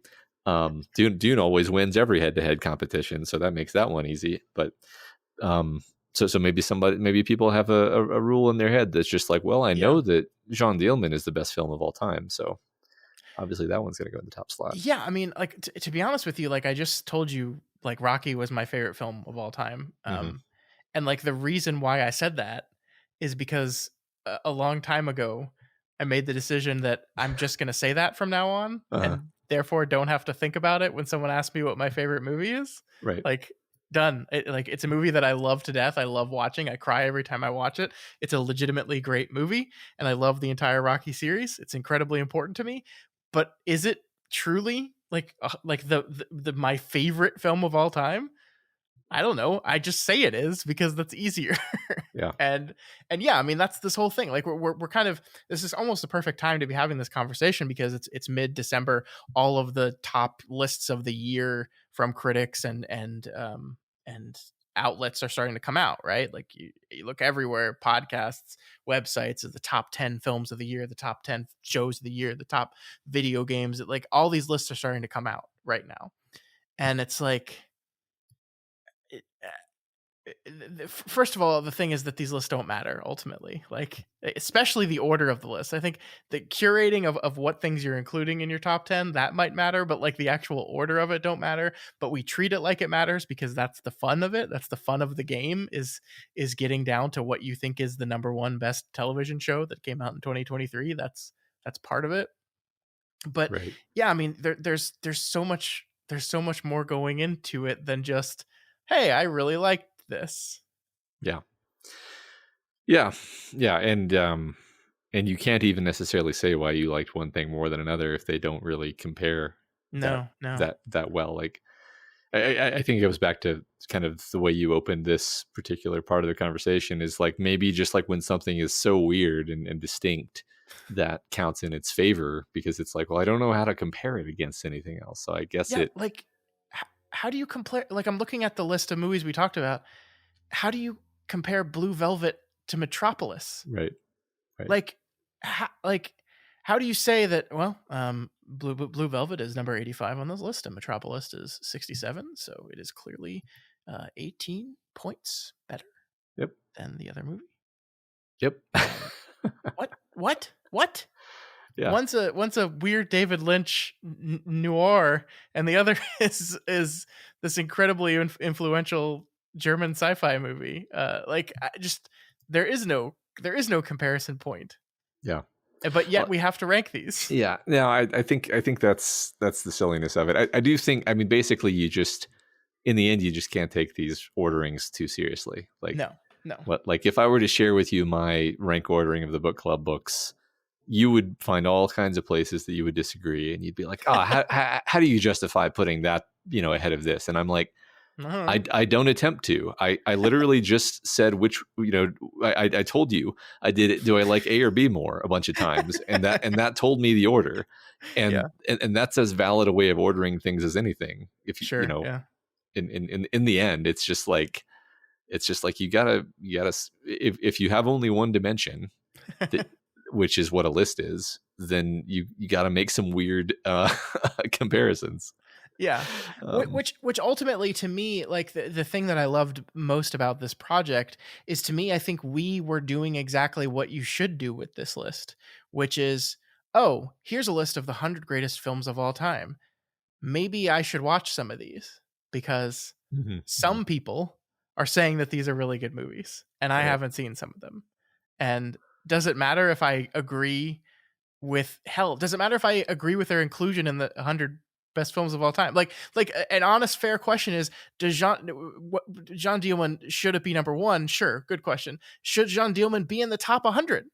Dune always wins every head to head competition, so that makes that one easy. But um, so maybe people have a rule in their head that's just like, well, I Yeah. know that Jean Dielman is the best film of all time, so obviously that one's going to go in the top slot. Yeah, I mean, like to be honest with you, like I just told you, like Rocky was my favorite film of all time. Hmm. And like the reason why I said that is because a long time ago, I made the decision that I'm just going to say that from now on, Uh, and therefore don't have to think about it when someone asks me what my favorite movie is. right. Like done. Like it's a movie that I love to death. I love watching. I cry every time I watch it. It's a legitimately great movie, and I love the entire Rocky series. It's incredibly important to me. But is it truly like the my favorite film of all time? I don't know. I just say it is because that's easier. Yeah. and and yeah, I mean that's this whole thing. Like we're kind of, this is almost the perfect time to be having this conversation because it's mid December. All of the top lists of the year from critics and outlets are starting to come out, right? Like you look everywhere, podcasts, websites of the top 10 films of the year, the top 10 shows of the year, the top video games. Like all these lists are starting to come out right now, and it's like it, first of all, the thing is that these lists don't matter ultimately, like especially the order of the list. I think the curating of what things you're including in your top 10, that might matter, but like the actual order of it don't matter. But we treat it like it matters because that's the fun of it. That's the fun of the game, is getting down to what you think is the number one best television show that came out in 2023. That's part of it. But Right. yeah, I mean, there's so much more going into it than just, hey, I really liked this. Yeah. Yeah. Yeah. And you can't even necessarily say why you liked one thing more than another if they don't really compare that No, no. that well. Like I think it goes back to kind of the way you opened this particular part of the conversation is like maybe just like when something is so weird and distinct that counts in its favor because it's like, well, I don't know how to compare it against anything else. So I guess Yeah, it like how do you compare, like I'm looking at the list of movies we talked about. How do you compare Blue Velvet to Metropolis? right, right. Like like how do you say that, well, Blue Velvet is number 85 on this list and Metropolis is 67, so it is clearly 18 points better Yep. than the other movie. Yep. What? Yeah. One's a weird David Lynch noir, and the other is this incredibly influential German sci-fi movie. Like I just there is no comparison point, Yeah. but yet Well, we have to rank these. yeah. No, I think that's the silliness of it. I do think, I mean, basically you just in the end you just can't take these orderings too seriously. Like No, no. what, like if I were to share with you my rank ordering of the book club books, you would find all kinds of places that you would disagree, and you'd be like, "Oh, how do you justify putting that, ahead of this?" And I'm like, Uh-huh. I don't attempt to. I literally just said which, I told you I did it. Do I like A or B more a bunch of times, and that told me the order, and Yeah, and that's as valid a way of ordering things as anything. If you sure. know, Yeah. in the end, it's just like you gotta if you have only one dimension that, which is what a list is, then you got to make some weird comparisons. Yeah. Um, Which ultimately to me, like the thing that I loved most about this project is, to me, I think we were doing exactly what you should do with this list, which is, oh, here's a list of the 100 greatest films of all time. Maybe I should watch some of these because mhm, mhm, some people are saying that these are really good movies and I right. haven't seen some of them. And does it matter if I agree with, hell, does it matter if I agree with their inclusion in the 100 best films of all time? Like an honest, fair question is, does Jean Dielman, should it be number one? Sure, good question. Should Jean Dielman be in the top 100?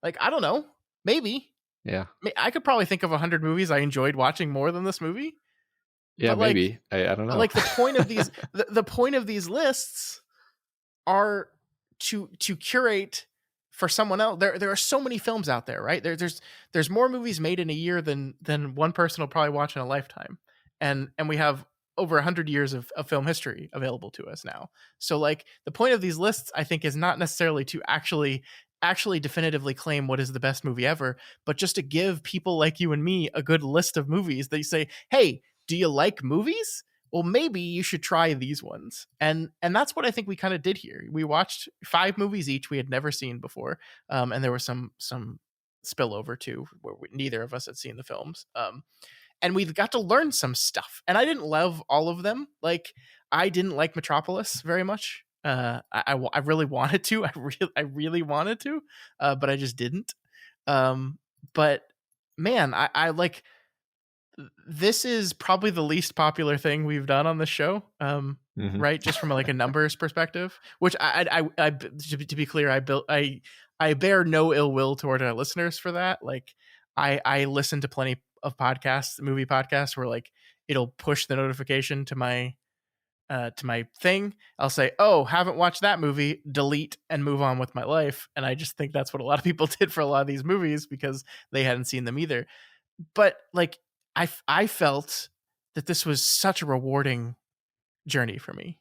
Like, I don't know, maybe. Yeah. I could probably think of 100 movies I enjoyed watching more than this movie. Yeah. But like, Maybe. I don't know. the point of these, the point of these lists are to curate for someone else. There are so many films out there, right? There's more movies made in a year than one person will probably watch in a lifetime, and we have over 100 years of film history available to us now. So like the point of these lists, I think, is not necessarily to actually definitively claim what is the best movie ever, but just to give people like you and me a good list of movies that you say, hey, do you like movies? Well, maybe you should try these ones. And that's what I think we kind of did here. We watched 5 movies each we had never seen before, and there was some spillover too where neither of us had seen the films. And we got to learn some stuff. And I didn't love all of them. Like, I didn't like Metropolis very much. I really wanted to. I really wanted to, but I just didn't. But man, I like, this is probably the least popular thing we've done on the show. Mhm. Right, just from like a numbers perspective, which to be clear, I bear no ill will toward our listeners for that. Like, I listen to plenty of podcasts, movie podcasts, where like it'll push the notification to my thing. I'll say, oh, haven't watched that movie, delete, and move on with my life. And I just think that's what a lot of people did for a lot of these movies because they hadn't seen them either. But like, I felt that this was such a rewarding journey for me.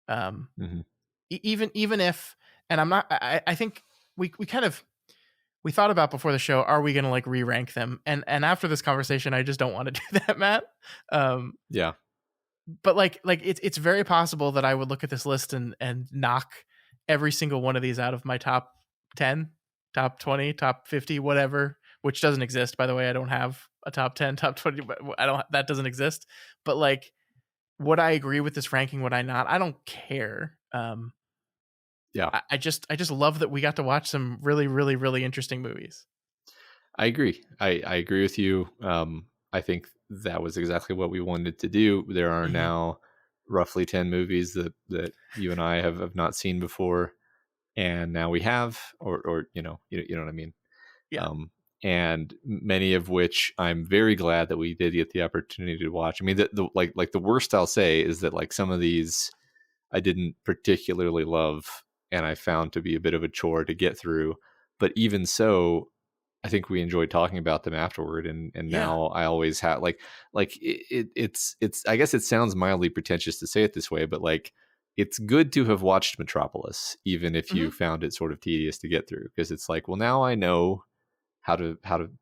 Um, Mhm. even if, and I'm not, I think we kind of, we thought about before the show, are we going to like re-rank them? And after this conversation, I just don't want to do that, Matt. Um, Yeah. but like it's very possible that I would look at this list and knock every single one of these out of my top 10, top 20, top 50, whatever, which doesn't exist, by the way. I don't have a top 10, top 20, but I don't, that doesn't exist. But like, would I agree with this ranking? Would I not? I don't care. Yeah. I just love that we got to watch some really, really, really interesting movies. I agree. I agree with you. I think that was exactly what we wanted to do. There are Hmm. now roughly 10 movies that you and I have not seen before, and now we have, or you know what I mean. Yeah. um, and many of which I'm very glad that we did get the opportunity to watch. I mean, the like the worst I'll say is that like some of these I didn't particularly love, and I found to be a bit of a chore to get through. But even so, I think we enjoyed talking about them afterward, and Yeah. now I always have it's I guess it sounds mildly pretentious to say it this way, but like it's good to have watched Metropolis, even if Hmm. you found it sort of tedious to get through, because it's like, well, now I know how to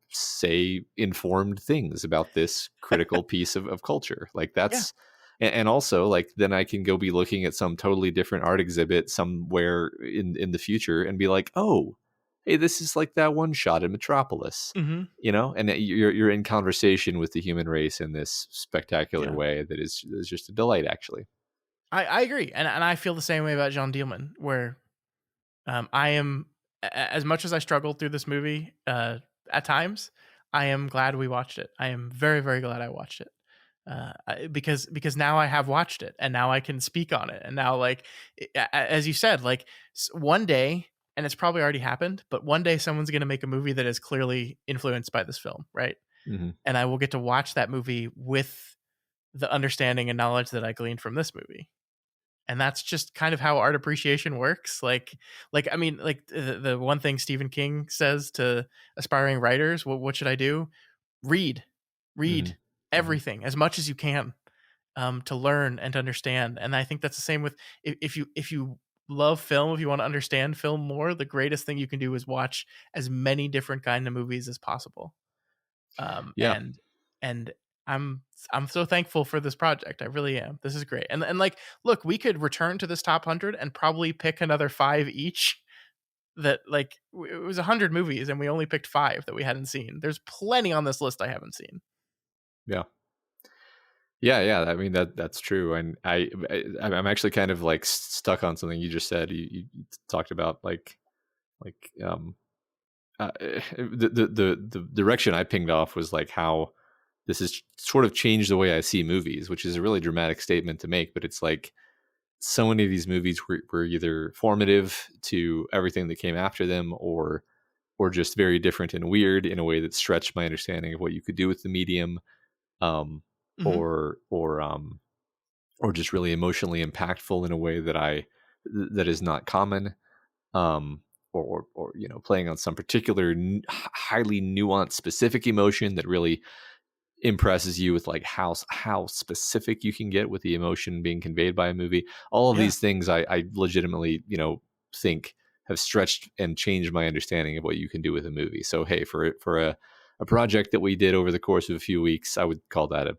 say informed things about this critical piece of culture. Like Yeah. that's and also like then I can go be looking at some totally different art exhibit somewhere in the future and be like, oh, hey, this is like that one shot in Metropolis, Hmm. and you're in conversation with the human race in this spectacular Yeah. way that is just a delight, actually. I agree, and I feel the same way about Jeanne Dielman, where I am as much as I struggled through this movie at times. I am glad we watched it. I am very very glad I watched it. Because now I have watched it and now I can speak on it, and now like as you said, like one day, and it's probably already happened, but one day someone's going to make a movie that is clearly influenced by this film, right? Hmm. And I will get to watch that movie with the understanding and knowledge that I gleaned from this movie. And that's just kind of how art appreciation works. Like I mean, like the one thing Stephen King says to aspiring writers, what should I do? Read, Hmm. read Hmm. everything as much as you can, to learn and to understand. And I think that's the same with if you love film, if you want to understand film more, the greatest thing you can do is watch as many different kind of movies as possible. Um, Yeah. and and I'm so thankful for this project. I really am. This is great. And like, look, we could return to this top 100 and probably pick another 5 each. That like it was 100 movies and we only picked 5 that we hadn't seen. There's plenty on this list I haven't seen. Yeah. Yeah, yeah. I mean that's true, and I'm actually kind of like stuck on something you just said. You talked about like the direction I pinged off was like how this has sort of changed the way I see movies, which is a really dramatic statement to make. But it's like so many of these movies were either formative to everything that came after them, or just very different and weird in a way that stretched my understanding of what you could do with the medium, um, Hmm. or or um, or just really emotionally impactful in a way that is not common, or playing on some particular highly nuanced specific emotion that really impresses you with like how specific you can get with the emotion being conveyed by a movie. All of Yeah, these things I legitimately think have stretched and changed my understanding of what you can do with a movie. So hey, for a project that we did over the course of a few weeks, I would call that a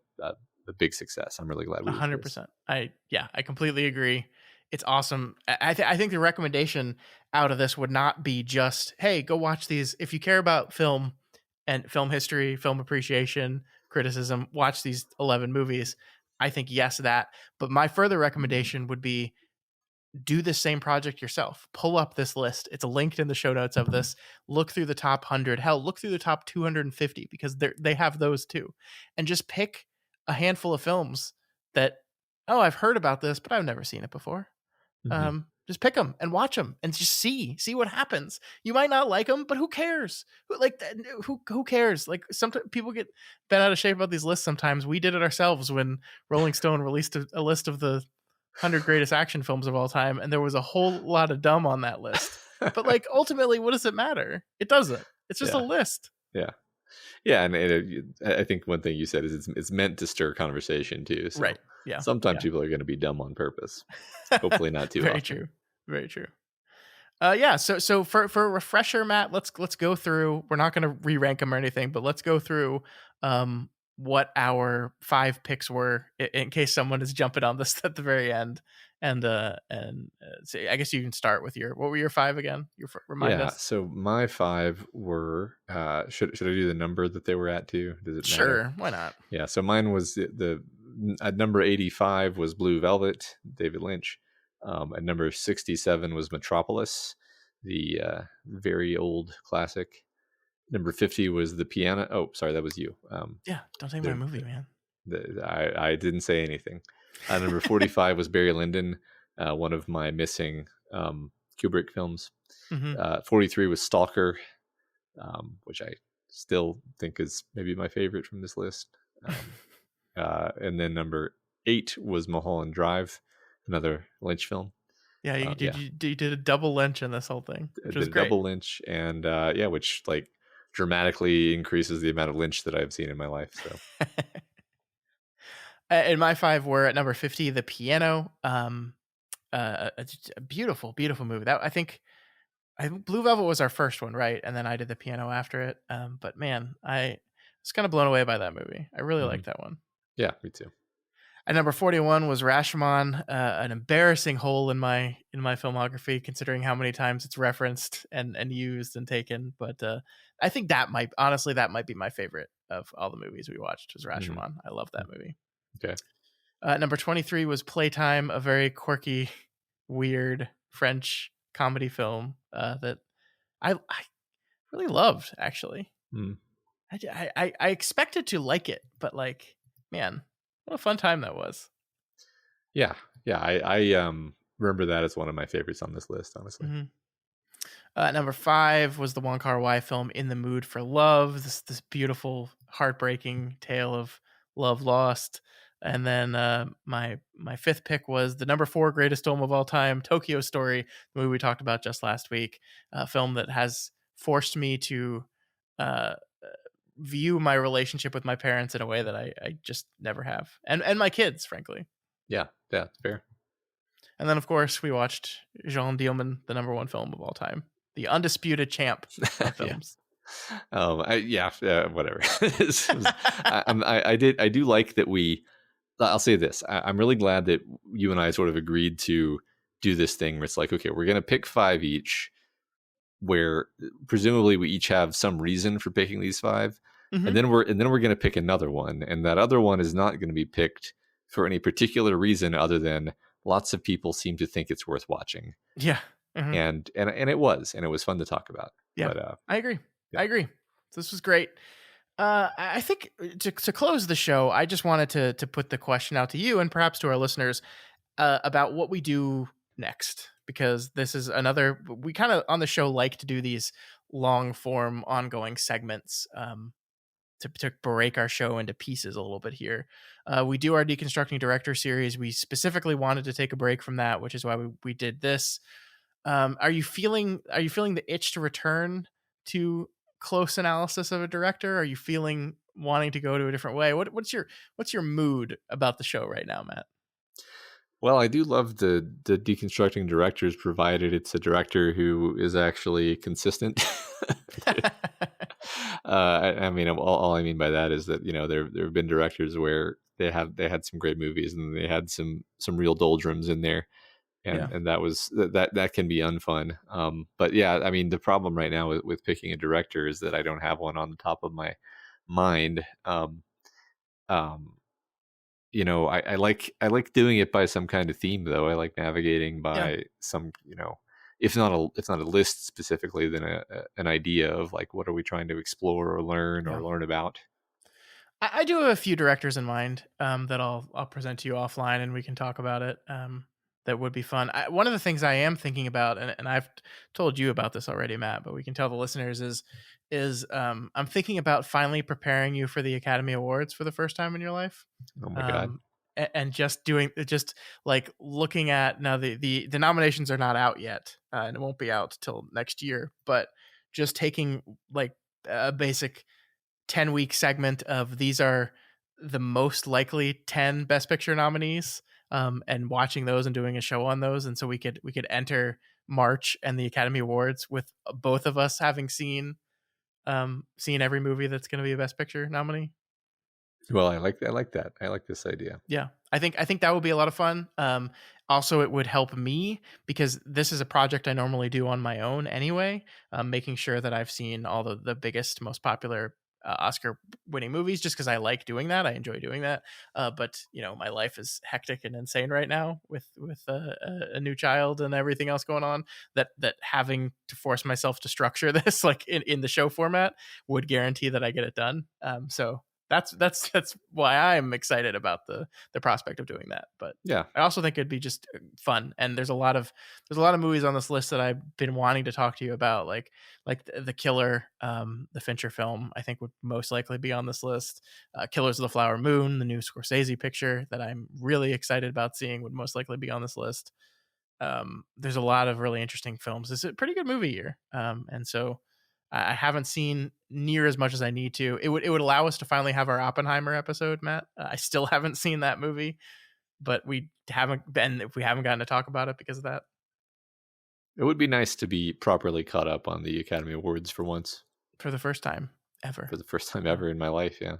big success. I'm really glad we did this. 100%. I completely agree. It's awesome. I think the recommendation out of this would not be just, hey, go watch these. If you care about film and film history, film appreciation, criticism, watch these 11 movies. I think yes, that. But my further recommendation would be do the same project yourself. Pull up this list. It's linked in the show notes of this. Look through the top 100. Hell, look through the top 250 because they have those too. And just pick a handful of films that, oh, I've heard about this, but I've never seen it before. Hmm. Just pick them and watch them and just see what happens. You might not like them, but who cares? Who cares? Like sometimes people get bent out of shape about these lists. Sometimes we did it ourselves when Rolling Stone released a list of the 100 greatest action films of all time, and there was a whole lot of dumb on that list. But like ultimately, what does it matter? It doesn't. It's just a Yeah, list. yeah, yeah. And I think one thing you said is it's meant to stir conversation too. So Right. Yeah. sometimes Yeah. people are going to be dumb on purpose. Hopefully not too Very often. true. Very true. Yeah. So for a refresher, Matt, let's go through. We're not going to re rank them or anything, but let's go through what our 5 picks were in case someone is jumping on this at the very end. And so I guess you can start with what were your 5 again? Remind Yeah. us. So my 5 were should I do the number that they were at too? Does it matter? Sure. Why not? Yeah. So mine was the at number 85 was Blue Velvet, David Lynch. At number 67 was Metropolis, the very old classic. Number 50 was The Piano. Oh, sorry, that was you. Yeah, don't take my The, movie, man. I didn't say anything. Number 45 was Barry Lyndon, one of my missing Kubrick films. Hmm. 43 was Stalker, which I still think is maybe my favorite from this list. And then number 8 was Mulholland Drive, another Lynch film. Yeah, Yeah, you did a double Lynch in this whole thing, I which was did a great. double Lynch, and yeah, which like dramatically increases the amount of Lynch that I've seen in my life. So And my 5 were at number 50, The Piano. A beautiful, beautiful movie. That I think Blue Velvet was our first one, right? And then I did The Piano after it. But man, I was kind of blown away by that movie. I really mhm. liked that one. Yeah, me too. At number 41 was Rashomon, an embarrassing hole in my filmography, considering how many times it's referenced and used and taken. But I think that might be my favorite of all the movies we watched was Mhm. Rashomon. I love that movie. Okay. Number 23 was Playtime, a very quirky, weird French comedy film that I really loved. Actually, Mm. I expected to like it, but like, man, what a fun time that was. Yeah, yeah. I remember that as one of my favorites on this list. Honestly. Mhm. Number 5 was the Wong Kar-wai film "In the Mood for Love." This beautiful, heartbreaking tale of love lost. And then my fifth pick was the number 4 greatest film of all time, Tokyo Story, the movie we talked about just last week. A film that has forced me to uh, view my relationship with my parents in a way that I just never have, and my kids, frankly. Yeah, yeah, fair. And then, of course, we watched Jean Dielman, the number 1 film of all time, the undisputed champ of Yeah. films. Yeah, whatever. I do like that we. I'll say this: I'm really glad that you and I sort of agreed to do this thing where it's like, okay, we're going to pick 5 each, where presumably we each have some reason for picking these 5, and Hmm. then we're going to pick another one, and that other one is not going to be picked for any particular reason other than lots of people seem to think it's worth watching, Yeah. Hmm. and it was fun to talk about. Yeah. But I agree. yeah. I agree. This was great. I think to close the show, I just wanted to put the question out to you and perhaps to our listeners about what we do next, because this is another, we kind of on the show like to do these long form ongoing segments to break our show into pieces a little bit here. We do our deconstructing director series. We specifically wanted to take a break from that, which is why we did this. Are you feeling the itch to return to close analysis of a director? Are you feeling wanting to go to a different way? What's your mood about the show right now, Matt? Well, I do love the deconstructing directors, provided it's a director who is actually consistent. I mean, all I mean by that is that there have been directors where they had some great movies and they had some real doldrums in there, Yeah. and that can be unfun. But yeah, I mean, the problem right now with picking a director is that I don't have one on the top of my mind. Um, I like doing it by some kind of theme, though. I like navigating Yeah. by some, if not a list specifically, then an idea of like what are we trying to explore or Yeah. learn about. I do have a few directors in mind that I'll present to you offline and we can talk about it. That would be fun. One of the things I am thinking about, and I've told you about this already, Matt, but we can tell the listeners is I'm thinking about finally preparing you for the Academy Awards for the first time in your life. Oh my god! Um, and just like looking at now the nominations are not out yet, and it won't be out till next year. But just taking like a basic 10-week segment of these are the most likely 10 best picture nominees, and watching those and doing a show on those, and so we could enter March and the Academy Awards with both of us having seen every movie that's going to be a best picture nominee. Well, I like that. I like this idea. Yeah, I think that would be a lot of fun. Also, it would help me because this is a project I normally do on my own anyway. Making sure that I've seen all the biggest, most popular Oscar winning movies, just because I like doing that. I enjoy doing that. But my life is hectic and insane right now with a new child and everything else going on, that having to force myself to structure this like in the show format would guarantee that I get it done. So that's why I'm excited about the prospect of doing that. But Yeah. I also think it'd be just fun. And there's a lot of movies on this list that I've been wanting to talk to you about, like The Killer, the Fincher film, I think would most likely be on this list. Killers of the Flower Moon, the new Scorsese picture that I'm really excited about seeing, would most likely be on this list. There's a lot of really interesting films. It's a pretty good movie year. And so I haven't seen near as much as I need to. It would allow us to finally have our Oppenheimer episode, Matt. I still haven't seen that movie, but we haven't gotten to talk about it because of that. It would be nice to be properly caught up on the Academy Awards for once. For the first time ever. For the first time ever in my life, yeah.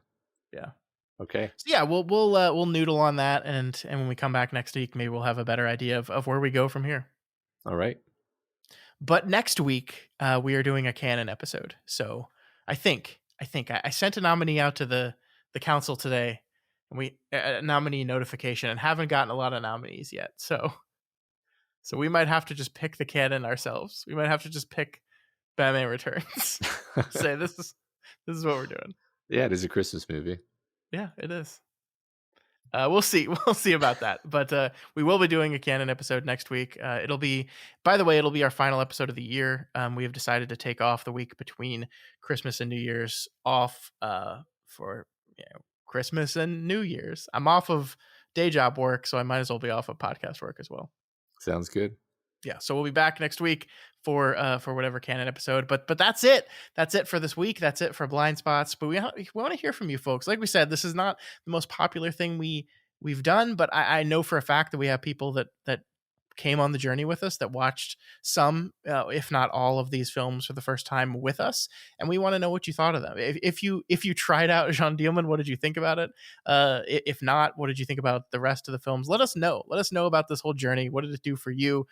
Yeah. Okay. So yeah, we'll noodle on that, and when we come back next week, maybe we'll have a better idea of where we go from here. All right. But next week, we are doing a canon episode. So I think I sent a nominee out to the council today, and we a nominee notification, and haven't gotten a lot of nominees yet. So we might have to just pick the canon ourselves. We might have to just pick Batman Returns. Say this is what we're doing. Yeah, it is a Christmas movie. Yeah, it is. We'll see about that, but we will be doing a canon episode next week. It'll be our final episode of the year. We have decided to take off the week between Christmas and New Year's off for Christmas and New Year's. I'm off of day job work, so I might as well be off of podcast work as well. Sounds good. Yeah, so we'll be back next week for whatever canon episode. But that's it. That's it for this week. That's it for Blind Spots. But we want to hear from you folks. Like we said, this is not the most popular thing we've done, but I know for a fact that we have people that came on the journey with us, that watched some, if not all, of these films for the first time with us, and we want to know what you thought of them. If you tried out Jeanne Dielman, what did you think about it? If not, what did you think about the rest of the films? Let us know. Let us know about this whole journey. What did it do for you?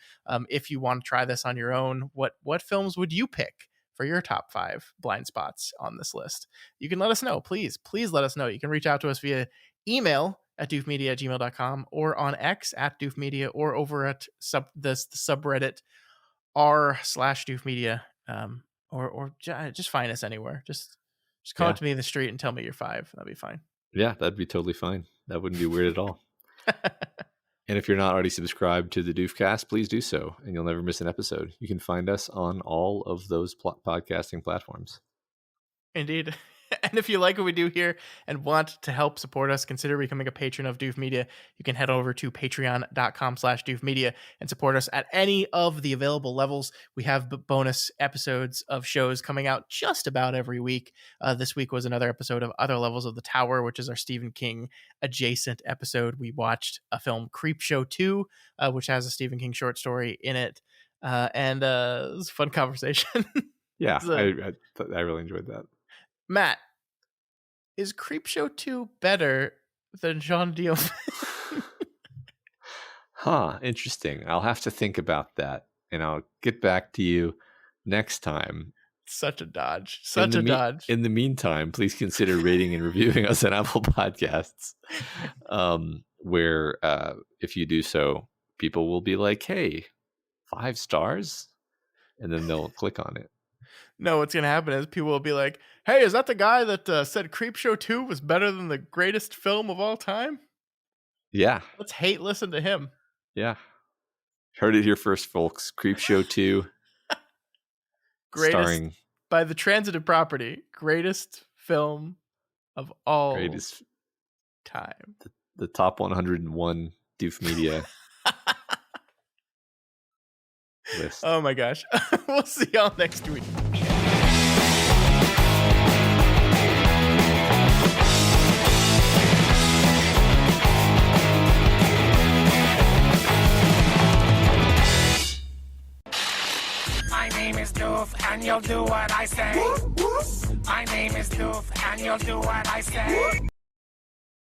If you want to try this on your own, what films would you pick for your top 5 blind spots on this list? You can let us know. Please let us know. You can reach out to us via email at doofmedia@gmail.com, or on X at doofmedia, or over at the subreddit r/doofmedia, or just find us anywhere. Just come up to me in the street and tell me you're 5. That'd be fine. Yeah, that'd be totally fine. That wouldn't be weird at all. And if you're not already subscribed to the Doofcast, please do so, and you'll never miss an episode. You can find us on all of those podcasting platforms. Indeed. And if you like what we do here and want to help support us, consider becoming a patron of Doof Media. You can head over to patreon.com/doofmedia and support us at any of the available levels. We have bonus episodes of shows coming out just about every week. This week was another episode of Other Levels of the Tower, which is our Stephen King adjacent episode. We watched a film, Creepshow 2, which has a Stephen King short story in it. And it was a fun conversation. Yeah, I really enjoyed that. Matt, is Creepshow 2 better than Jeanne Dielman? Interesting. I'll have to think about that, and I'll get back to you next time. Such a dodge. Dodge. In the meantime, please consider rating and reviewing us on Apple Podcasts, where if you do so, people will be like, hey, 5 stars? And then they'll click on it. No, what's going to happen is people will be like, hey, is that the guy that said Creepshow 2 was better than the greatest film of all time? Yeah. Let's listen to him. Yeah. Heard it here first, folks. Creepshow 2. Starring by the transitive property, greatest film of all time. The top 101 Doof Media list. Oh my gosh. We'll see y'all next week. My name is Doof, and you'll do what I say. My name is Doof, and you'll do what I say.